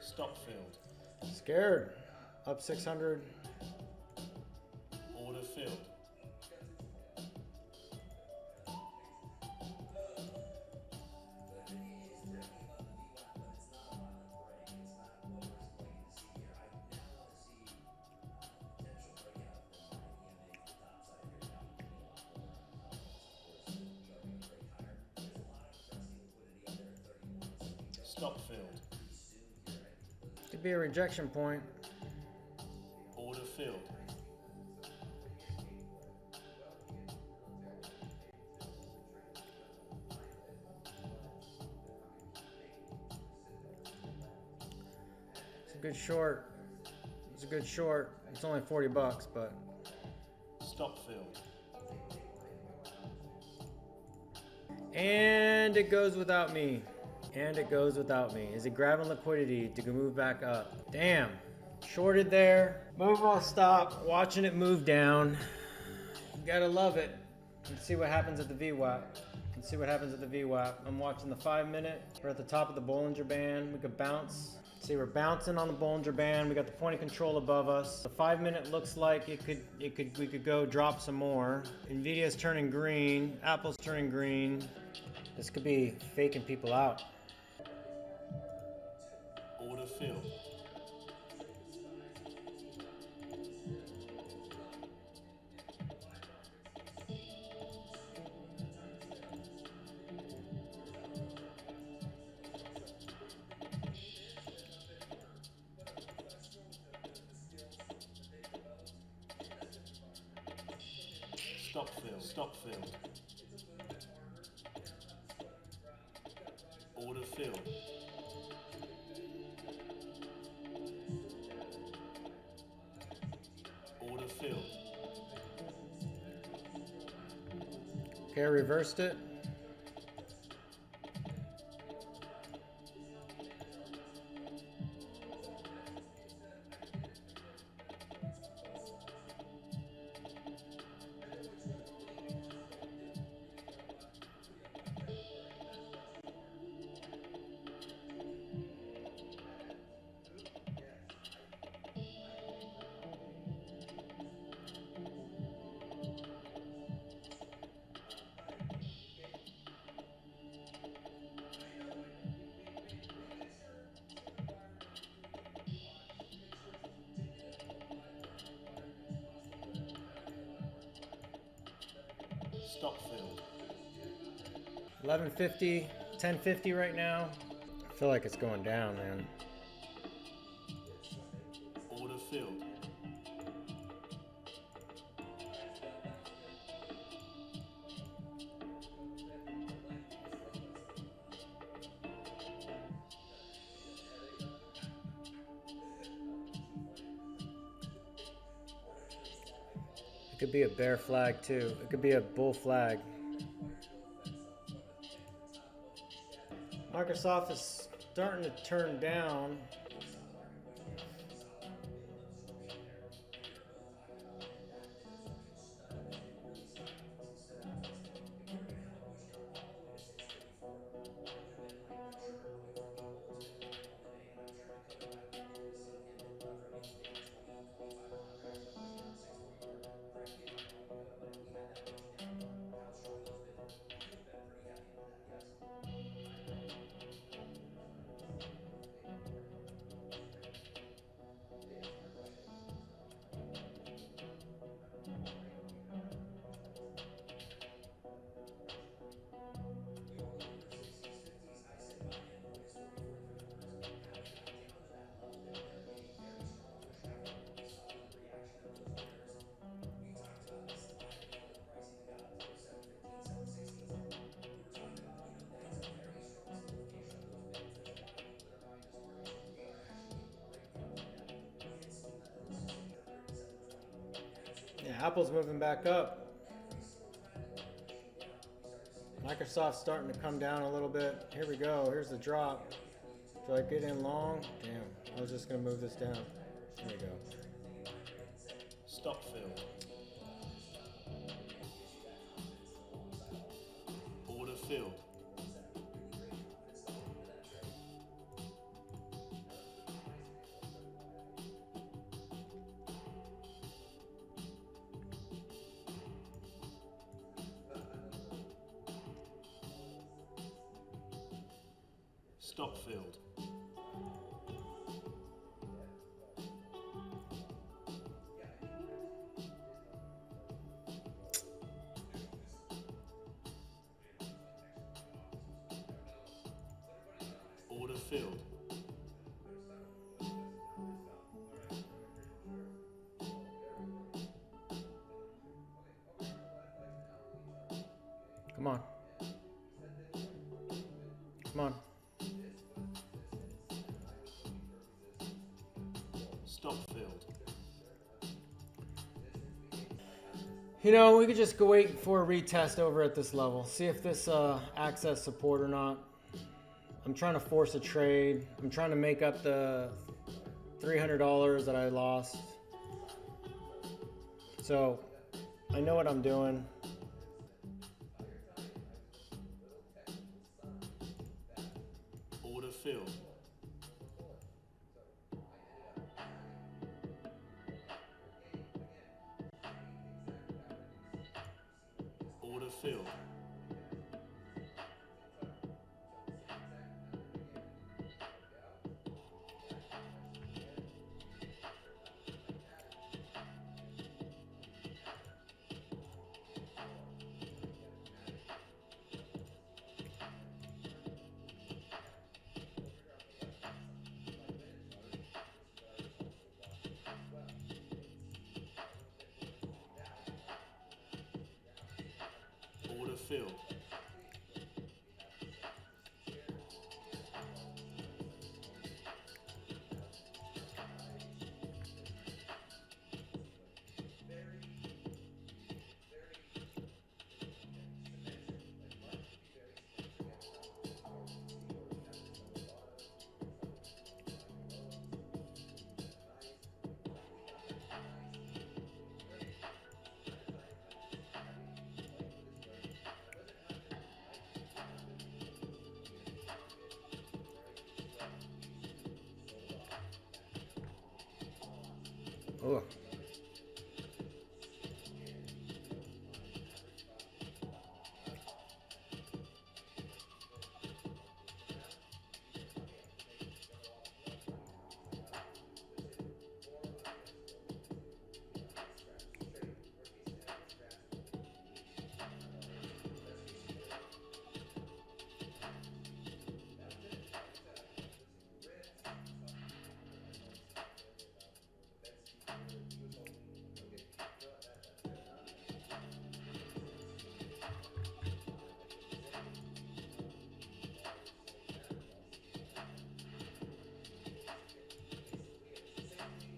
Stop filled. Scared. Up 600. Order filled. Stop filled. Could be a rejection point. Order filled. It's a good short. It's a good short. It's only 40 bucks, but Stop filled. And it goes without me. And it goes without me. Is it grabbing liquidity to move back up? Damn. Shorted there. Move on stop. Watching it move down. You gotta love it. Let's see what happens at the VWAP. Let's see what happens at the VWAP. I'm watching the 5 minute. We're at the top of the Bollinger Band. We could bounce. See, we're bouncing on the Bollinger Band. We got the point of control above us. The 5 minute looks like we could go drop some more. Nvidia's turning green. Apple's turning green. This could be faking people out. Order filled. Stop filled. Stop filled. Order filled. Order filled. Okay, I reversed it. Stop filled. 1150, 1050 right now. I feel like it's going down, man. Order filled. It could be a bear flag too. It could be a bull flag. Microsoft is starting to turn down. Yeah, Apple's moving back up. Microsoft's starting to come down a little bit. Here we go. Here's the drop. Do I get in long? Damn. I was just going to move this down. There we go. Stop filled. Order filled. Stop filled. Order filled. Come on. Come on. Stop filled. You know, we could just go wait for a retest over at this level. See if this access support or not. I'm trying to force a trade. I'm trying to make up the $300 that I lost. So I know what I'm doing. Order filled. Order filled. Order filled. Ugh.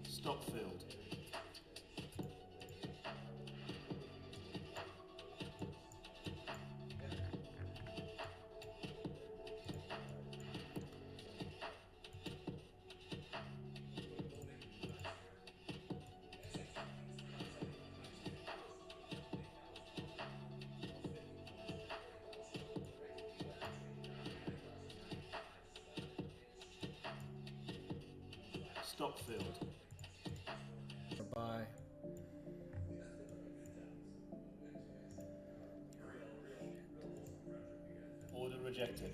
Stop filled. Stop filled. Bye. Order rejected.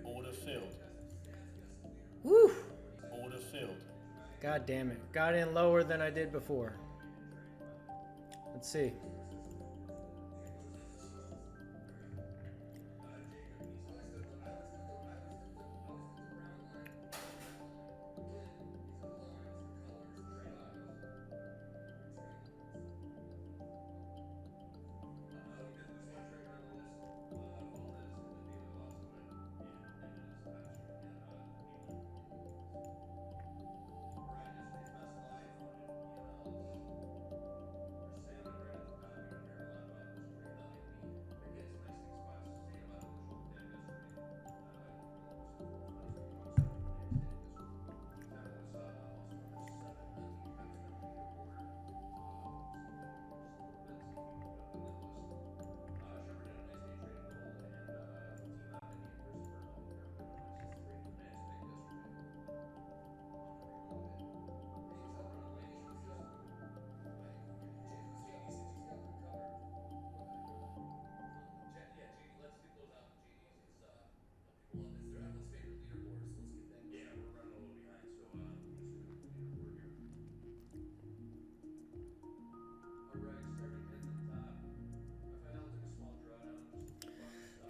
Order filled. Woo! Order filled. God damn it. Got in lower than I did before. Let's see.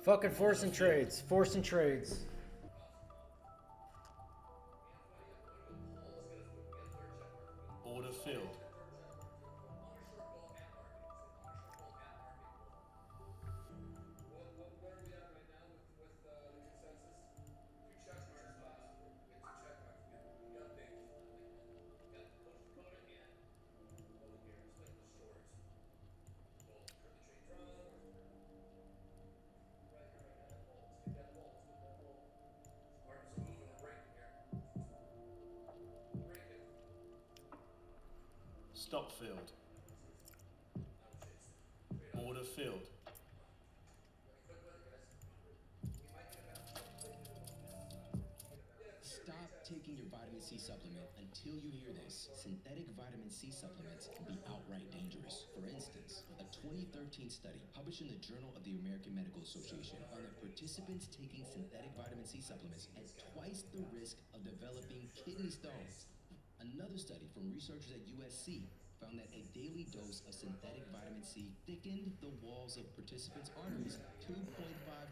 Fucking forcing trades. Forcing trades. Order filled. Stop field. Order filled. Stop taking your vitamin C supplement until you hear this. Synthetic vitamin C supplements can be outright dangerous. For instance, a 2013 study published in the Journal of the American Medical Association found that participants taking synthetic vitamin C supplements had twice the risk of developing kidney stones. Another study from researchers at USC found that a daily dose of synthetic vitamin C thickened the walls of participants' arteries 2.5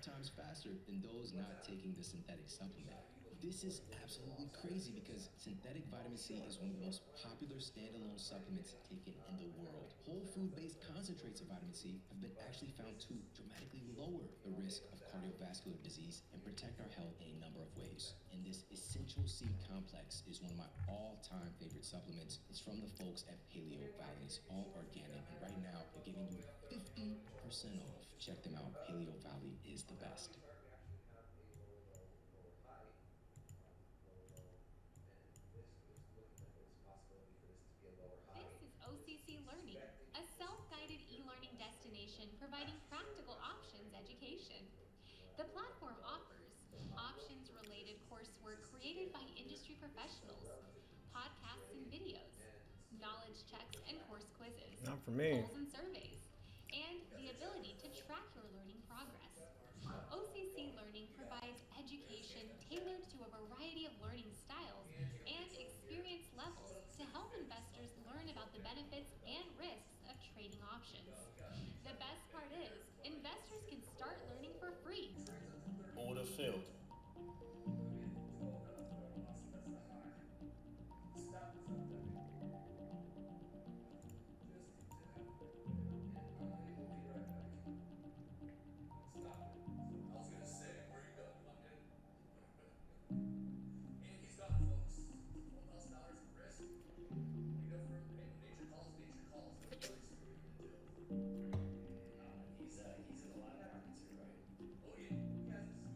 times faster than those not taking the synthetic supplement. This is absolutely crazy because synthetic vitamin C is one of the most popular standalone supplements taken in the world. Whole food-based concentrates of vitamin C have been actually found to dramatically lower the risk of cardiovascular disease and protect our health in a number of ways. And this essential C complex is one of my all-time favorite supplements. It's from the folks at Paleo Valley. It's all organic, and right now they're giving you 50% off. Check them out. Paleo Valley is the best. This is OCC Learning, a self-guided e-learning destination providing practical options education. The platform offers options-related coursework created by industry professionals, podcasts and videos, knowledge checks and course quizzes, Not for me. polls and surveys, and the ability to track your learning progress. OCC Learning provides education tailored to a variety of learning styles and experience levels to help investors learn about the benefits and risks of trading options. The best part is, investors can start learning for free. Order filled. I was gonna say, where you gonna come in? And he's got folks $12,000 in risk. You know, for hey, when nature calls, nature calls. That's the least we're gonna do. He's in a lot of markets here, right? Oh, he has his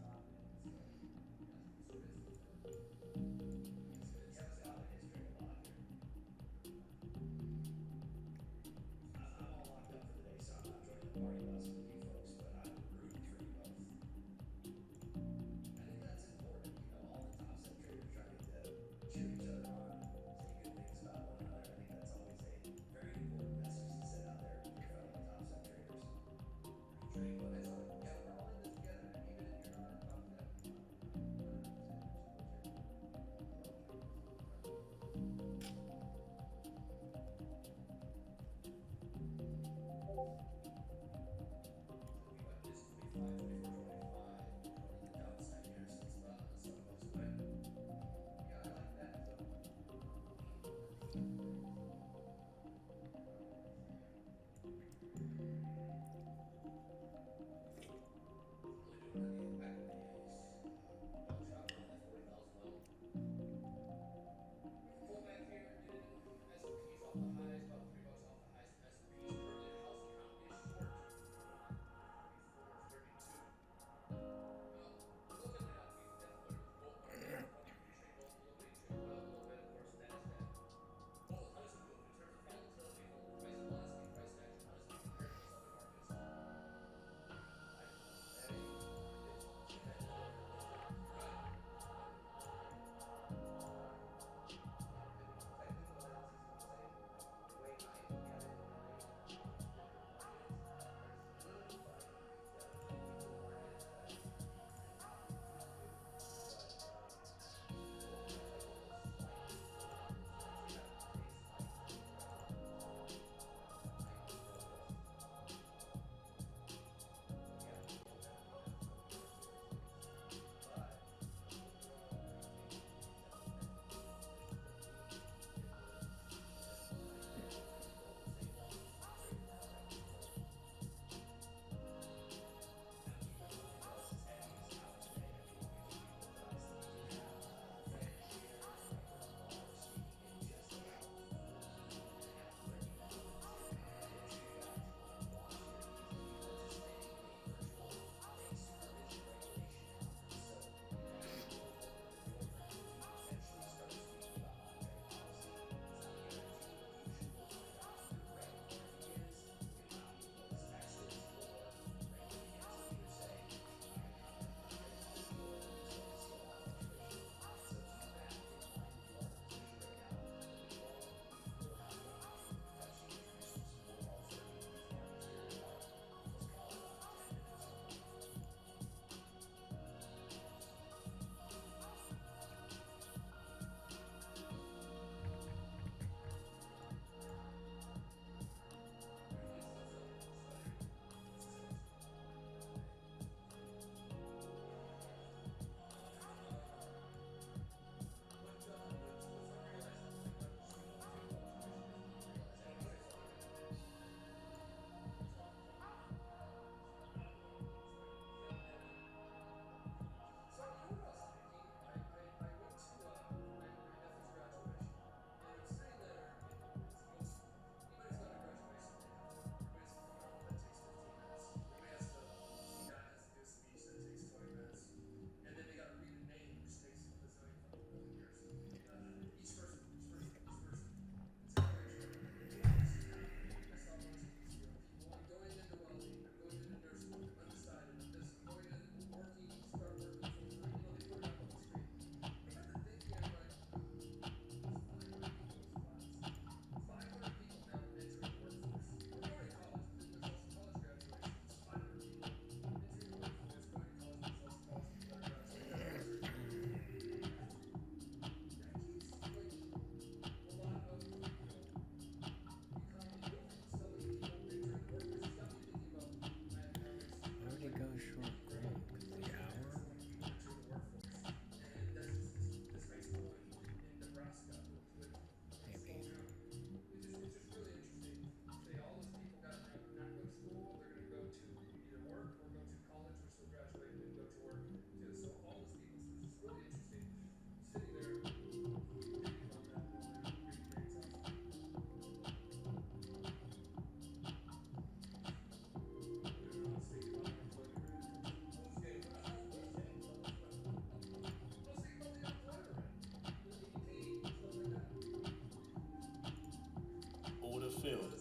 filled.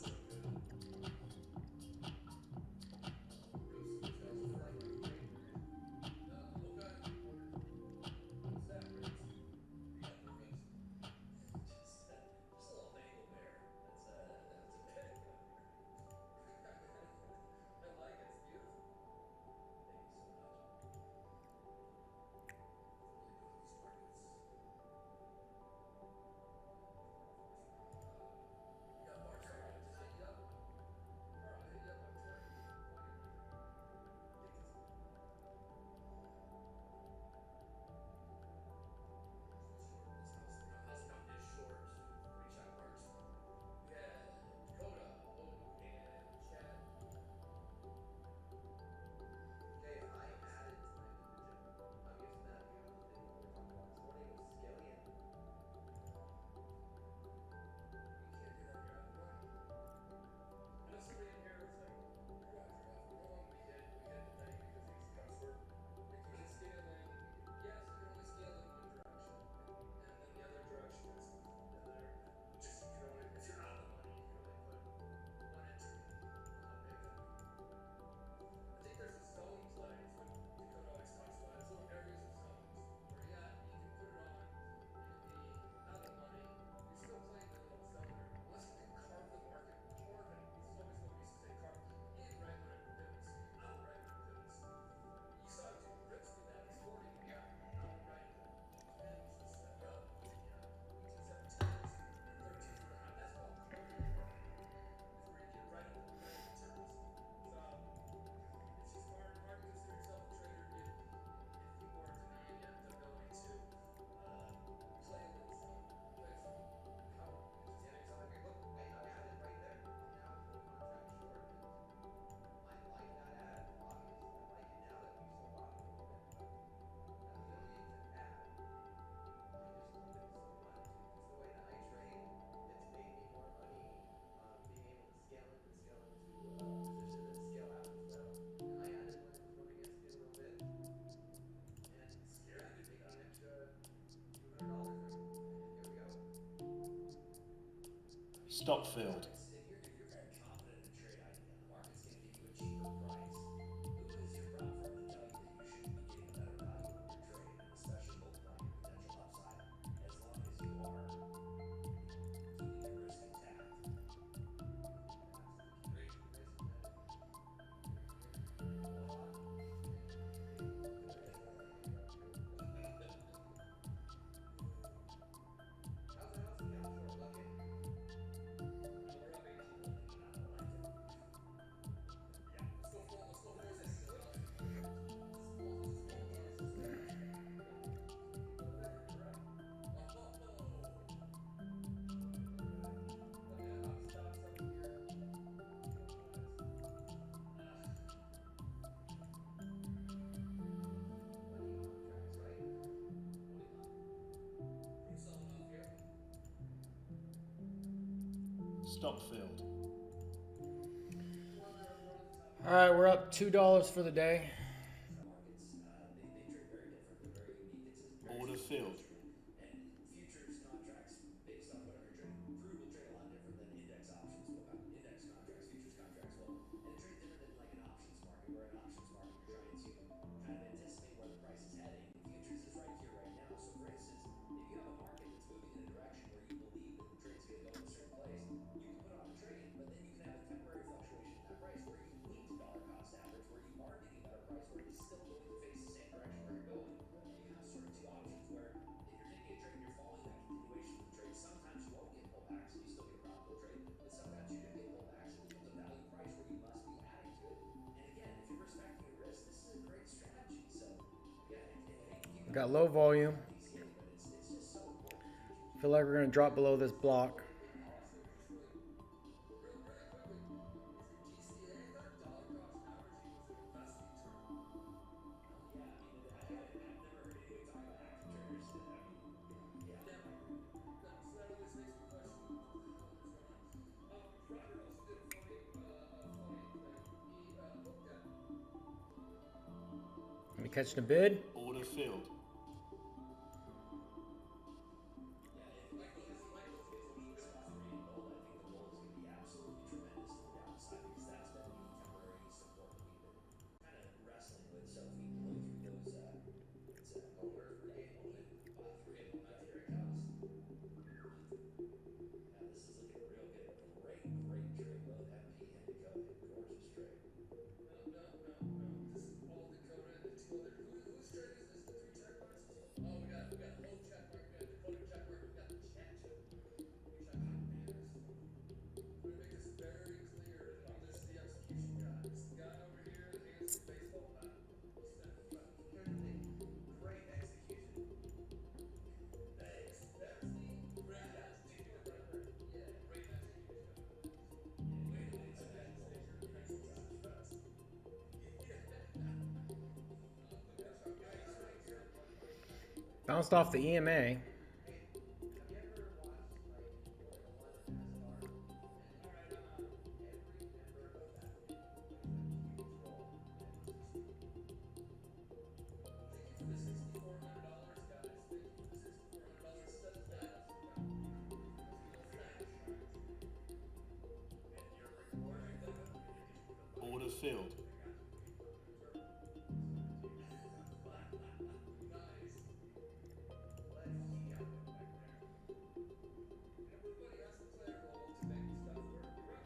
Just a little bagel bear. That's a bag on here. I like it. It's beautiful. Thank you so much. Really good with these markets. You got March starting tonight? Yep. All right, I'll hit you up by 20 before I get my drink. Take this. House count is short. Three check marks. We had Dakota, Odoo, and Chad. Okay, I added time in the gym. I'm using that. The other thing we were talking about this morning was scaling. You can't do that when you're out and about. I know somebody in here was like, you're off and wrong. We hit the thing because these cups were like you can scale in. Yes, you can only scale in one direction, and then the other direction is another. Just you can only if you're on the money, you can only put one entry on how big that would be. I think there's a zone play. It's what Dakota always talks about. It's little areas of zones where yeah, you can put it on. You can be out of the money. You're still playing the little zone area. Unless you can carve the market, carve it. This is always what we used to say, carve in right when it pivots, out right when it pivots. You saw Rips do that this morning. He got out right at 10 to 7. Yup. Yeah. 1817 and 13. That's called carving the market. Is where you get right at the turns. So it's just hard to consider yourself a trader if people are denying you the ability to play a little zone, play a zone. How? Yeah, exactly. Look, I added right there. I'm now 4 contracts short, and I like that ad. Obviously, I like it now that we've sold off a little bit, but that ability to add, I just love it so much. It's the way that I trade. It's made me more money being able to scale in and scale into a position and scale out as well. And I added when it was going against me a little bit, and yeah, it made me an extra few $100 there. And here we go. Stop filled. If you're very confident in a trade idea and the market's going to give you a cheaper price, who is your prop firm to tell you that you shouldn't be getting a better value when you're trading, and especially multiplying your potential upside, as long as you are keeping your risk intact? That's the key. Great risk management. Voila. How's the house account short looking? We're up 18 million, but not what I think. Yeah, let's go full. Let's go full. What is this? What is this? This is full universal storage. Go there. You're right. Oh. But yeah, I'll stop some here. You know what? 20 contracts, right? 21. Who's selling off here? Stop filled. All right, we're up $2 for the day. Markets, they trade very different. They're very unique. It's a very Order simple filled. instrument. And futures contracts, based on whatever you're trading, crude will trade a lot different than index options will. Index contracts, futures contracts will. And it trades different than like an options market, where an options market you're trying to kind of anticipate where the price is heading. Futures is right here, right now. So for instance, if you have a market that's moving in a direction where you believe that the trade's going to go in a certain place, you can put on a trade, but then you can have a temporary fluctuation in that price where you need to dollar cost average, where you are getting a better price, where it is still going to face the same direction where you're going. You have sort of two options where if you're taking a trade and you're following that continuation of the trade, sometimes you won't get pullbacks and you still get a profitable trade, but sometimes you do get pullbacks and it becomes a value price where you must be adding to it. And again, if you're respecting your risk, this is a great strategy. So again, I hate to keep Got low volume. DCA, but it's just so important in futures. Feel like we're gonna drop below this block. Also, just really quickly, is it DCA? I thought dollar cost averaging was an investing term. No, yeah, I mean, I've never heard anybody talk about active traders. I mean, yeah. Never. No, so that always makes me question what the hell is going on. Robert also did a funny thing. He looked at. Let me catch the bid. Order filled. Yeah, if he goes against me in gold, I think the bull is going to be absolutely Bounced off the EMA. Thank you for the $6,400, guys. Thank you for the $6,400 studded diamonds from Valkyrie. That's a little flash. Order filled. Nice. Everybody has to play a role to make stuff work. You're right.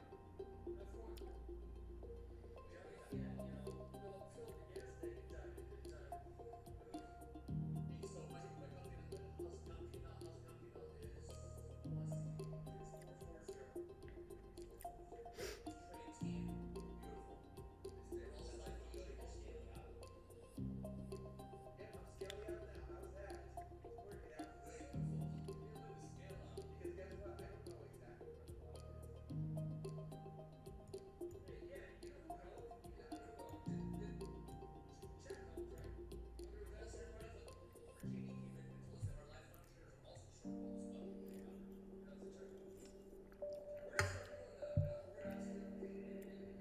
That's one. Johnny can't, fill up the gas tank anytime. So my company, how's the company now? How's the company now? Is 6440. Trade team. Beautiful. How's life on you? You're scaling out. Yeah, I'm scaling out now. How's that? It's working out. Beautiful. Give me a way to scale out. Because guess what? I don't know exactly where the bottom is. Hey, yeah, you know who helped? Chat helped, right? Whether it was Esther or Martha, or Jeannie came in and told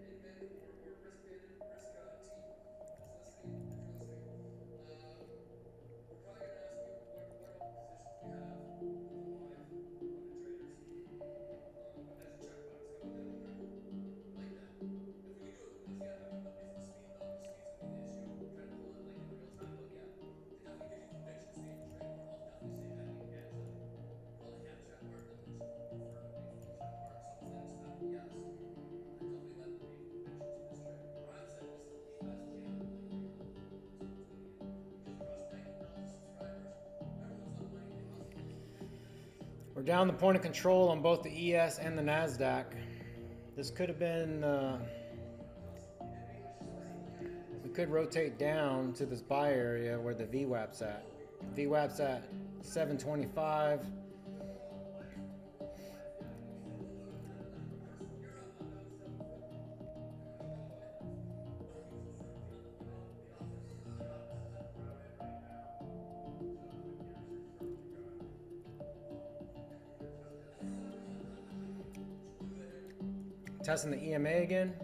us that our life function is also shortfall as well. That's a check mark. We're gonna start doing we're gonna ask admin or risk team that's listening, if you're listening. We're probably gonna ask you what open positions we have with the live abundant traders as a checkbox. How about that, Peter? I like that. If we can do it with us, yeah. If the speed though, the speed's gonna be the issue. Trying to pull it like in real time, but yeah, it definitely gives you conviction to stay in the trade more. I'll definitely say that. You add to probably have chat mark, then once you confirm and pay for the chat mark, as long as then it's tapped yes, definitely let them gain conviction to this trade. Ron said this is the best channel like right now. That's what he's gonna get. We just crossed 90,000 subscribers. Everyone's on money. They hustle. We're down the point of control on both the ES and the NASDAQ. This could have been, we could rotate down to this buy area where the VWAP's at. VWAP's at 725. Testing the EMA again.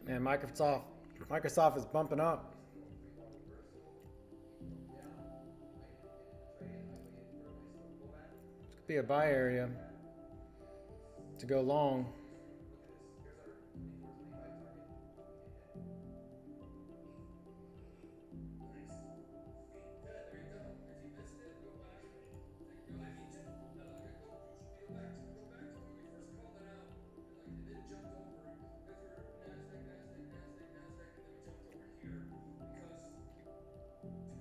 Man, Microsoft is bumping up. This could be a buy area to go long. Yeah, there you go. If you missed it, go back. Go back. Go back to when we first called it out, and then jumped over. You guys were Nasdaq, and then we jumped over here because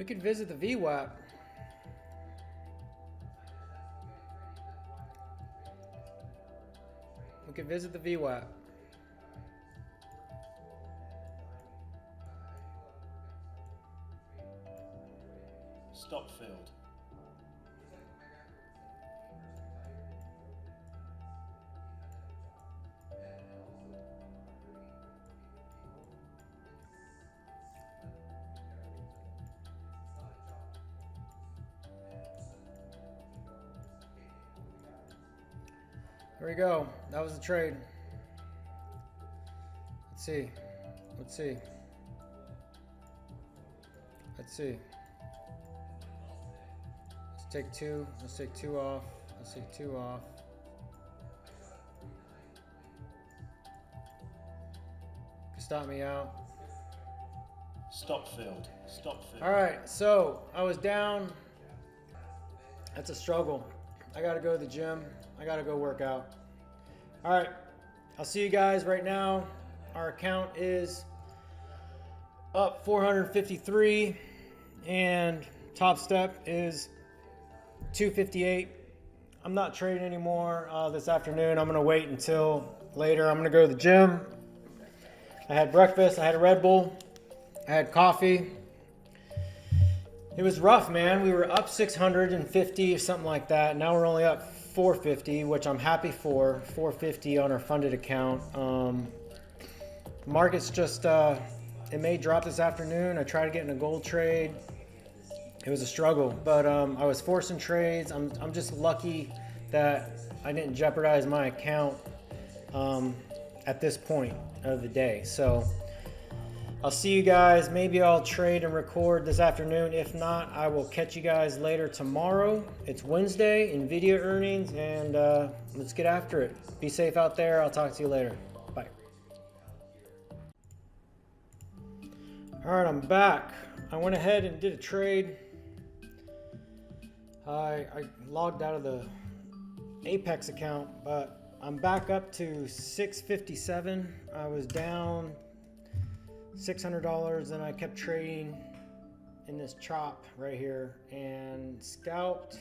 We could visit the VWAP. We could visit the VWAP. Stop field. There we go. That was the trade. Let's see. Let's see. Let's see. Let's take two. Let's take two off. Let's take two off. Stop me out. Stop field. Stop field. All right, so I was down. That's a struggle. I gotta go to the gym. I gotta go work out. All right, I'll see you guys right now. Our account is up 453 and Top Step is 258. I'm not trading anymore this afternoon. I'm gonna wait until later. I'm gonna go to the gym. I had breakfast, I had a Red Bull, I had coffee. It was rough, man. We were up 650 or something like that. Now we're only up 450, which I'm happy for. 450 on our funded account. Market's just, it may drop this afternoon. I tried to get in a gold trade. It was a struggle, but I was forcing trades. I'm just lucky that I didn't jeopardize my account at this point of the day. So I'll see you guys. Maybe I'll trade and record this afternoon. If not, I will catch you guys later tomorrow. It's Wednesday, NVIDIA earnings, and let's get after it. Be safe out there. I'll talk to you later. Bye. All right, I'm back. I went ahead and did a trade. I logged out of the Apex account, but I'm back up to 657. I was down $600, and I kept trading in this chop right here and scalped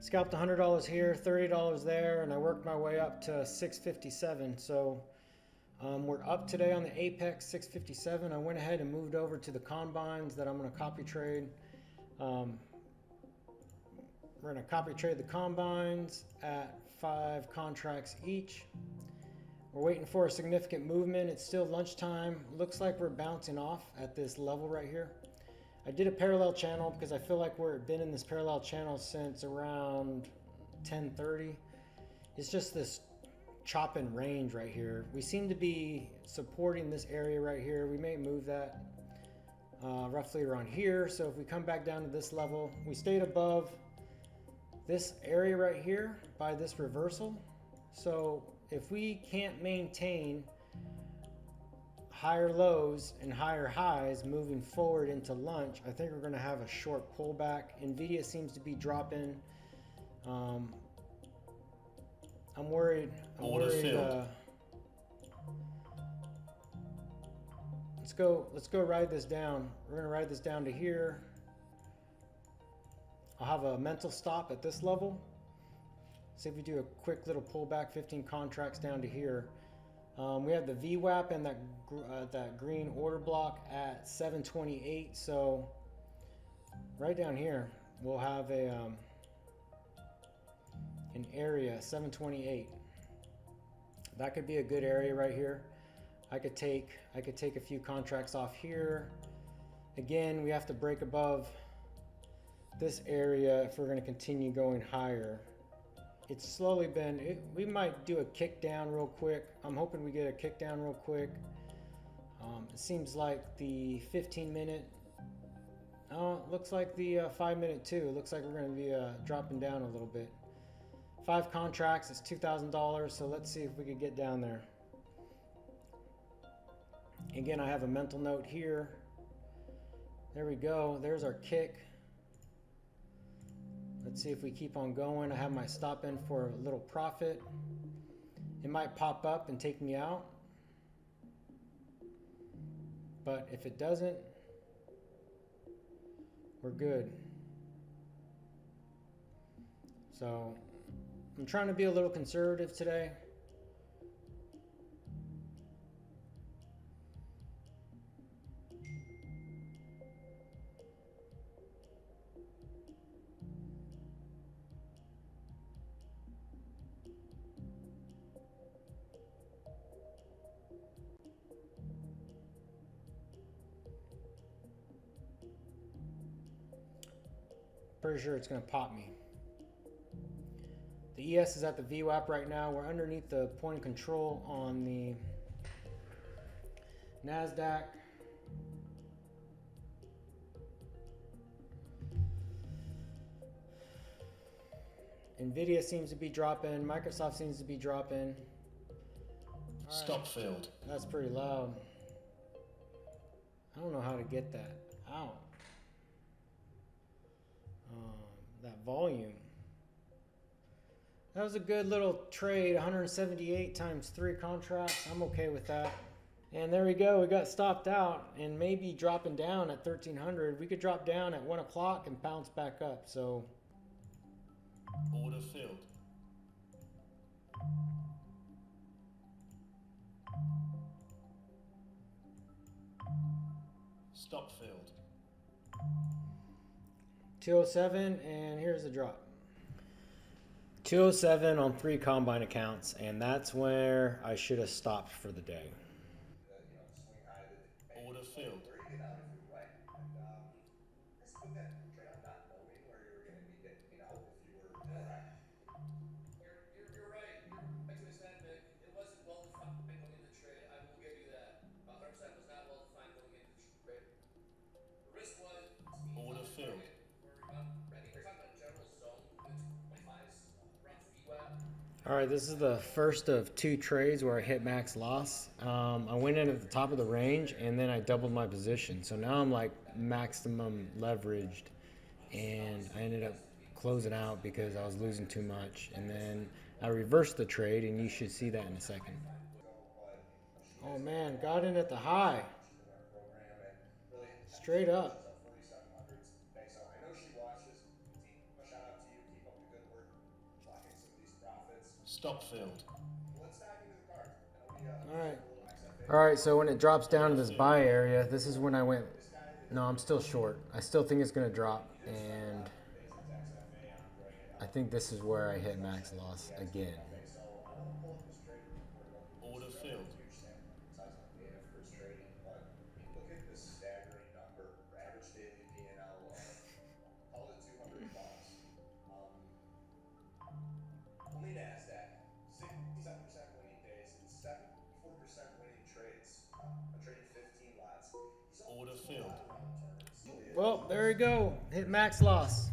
$100 here, $30 there, and I worked my way up to 657. So we're up today on the Apex 657. I went ahead and moved over to the combines that I'm going to copy trade. We're going to copy trade the combines at 5 contracts each. We're waiting for a significant movement. It's still lunchtime. Looks like we're bouncing off at this level right here. I did a parallel channel because I feel like we've been in this parallel channel since around 10:30. It's just this chop and range right here. We seem to be supporting this area right here. We may move that roughly around here. So if we come back down to this level, we stayed above this area right here by this reversal. So if we can't maintain higher lows and higher highs moving forward into lunch, I think we're going to have a short pullback. NVIDIA seems to be dropping. I'm worried. Let's go ride this down. We're going to ride this down to here. I'll have a mental stop at this level. See if we do a quick little pullback, 15 contracts down to here. We have the VWAP and that green order block at 728. So right down here, we'll have an area 728. That could be a good area right here. I could take a few contracts off here. Again, we have to break above this area if we're going to continue going higher. It's slowly been, we might do a kick down real quick. I'm hoping we get a kick down real quick. It seems like the 15-minute, looks like the 5-minute too. Looks like we're going to be dropping down a little bit. 5 contracts, it's $2,000, so let's see if we could get down there. Again, I have a mental note here. There we go, there's our kick. Let's see if we keep on going. I have my stop in for a little profit. It might pop up and take me out. But if it doesn't, we're good. So I'm trying to be a little conservative today. Pretty sure it's going to pop me. The ES is at the VWAP right now. We're underneath the point of control on the NASDAQ. Nvidia seems to be dropping. Microsoft seems to be dropping. Stop field. That's pretty loud. I don't know how to get that out. That volume. That was a good little trade. 178 times 3 contracts. I'm okay with that. And there we go. We got stopped out and maybe dropping down at 1300. We could drop down at 1 o'clock and bounce back up. So Order filled. Stop filled. 207, and here's the drop. 207 on 3 combine accounts, and that's where I should have stopped for the day. Swing high that Order filled. where you get out if you're right. And I just put that trade on not knowing where you were going to be getting out if you were correct. You're right. You're right to extent, Mick. It wasn't well defined going into the trade. I will give you that. 100% was not well defined going into the trade. The risk was Order filled. I think we're talking about general zone in the 25s around VWAP. All right, this is the first of 2 trades where I hit max loss. I went in at the top of the range and then I doubled my position. So now I'm like maximum leveraged, and I ended up closing out because I was losing too much. And then I reversed the trade, and you should see that in a second. Oh man, got in at the high. Straight up. So I know she watches. Shout out to you. Keep up the good work. Locking some of these profits. Stop filled. Let's dive into the cards. All right, so when it drops down to this buy area, this is when I went, no, I'm still short. I still think it's going to drop, and I think this is where I hit max loss again. Order filled. Look at this staggering number. Average daily P&L call it 200 bucks. Only NASDAQ, 67% winning days and 74% winning trades. I'm trading 15 lots. Order filled. Well, there you go. Hit max loss.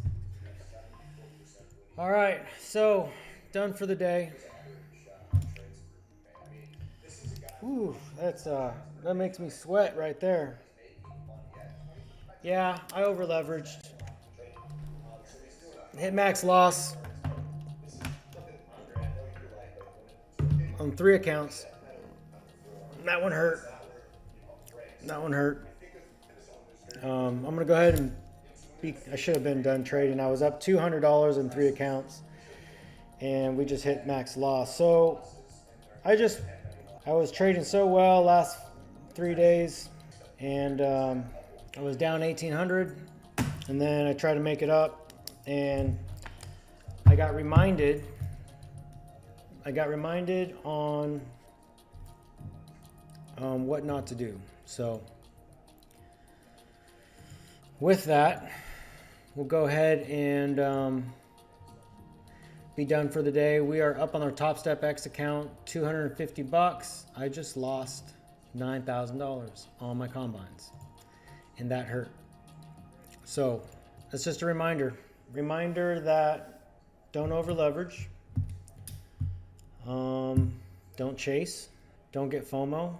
All right, so done for the day. Ooh, that makes me sweat right there. Yeah, I over leveraged. Hit max loss on 3 accounts. That one hurt. That one hurt. I'm gonna go ahead and I should have been done trading. I was up $200 in 3 accounts, and we just hit max loss. So I was trading so well last 3 days, and I was down 1,800, and then I tried to make it up, and I got reminded on what not to do. So with that, we'll go ahead and be done for the day. We are up on our TopstepX account, 250 bucks. I just lost $9,000 on my combines, and that hurt. So that's just a reminder that don't over leverage, don't chase, don't get FOMO,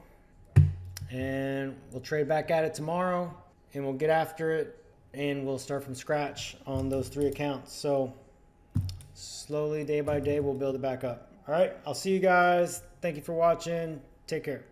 and we'll trade back at it tomorrow, and we'll get after it, and we'll start from scratch on those 3 accounts. So slowly, day by day, we'll build it back up. All right, I'll see you guys. Thank you for watching. Take care.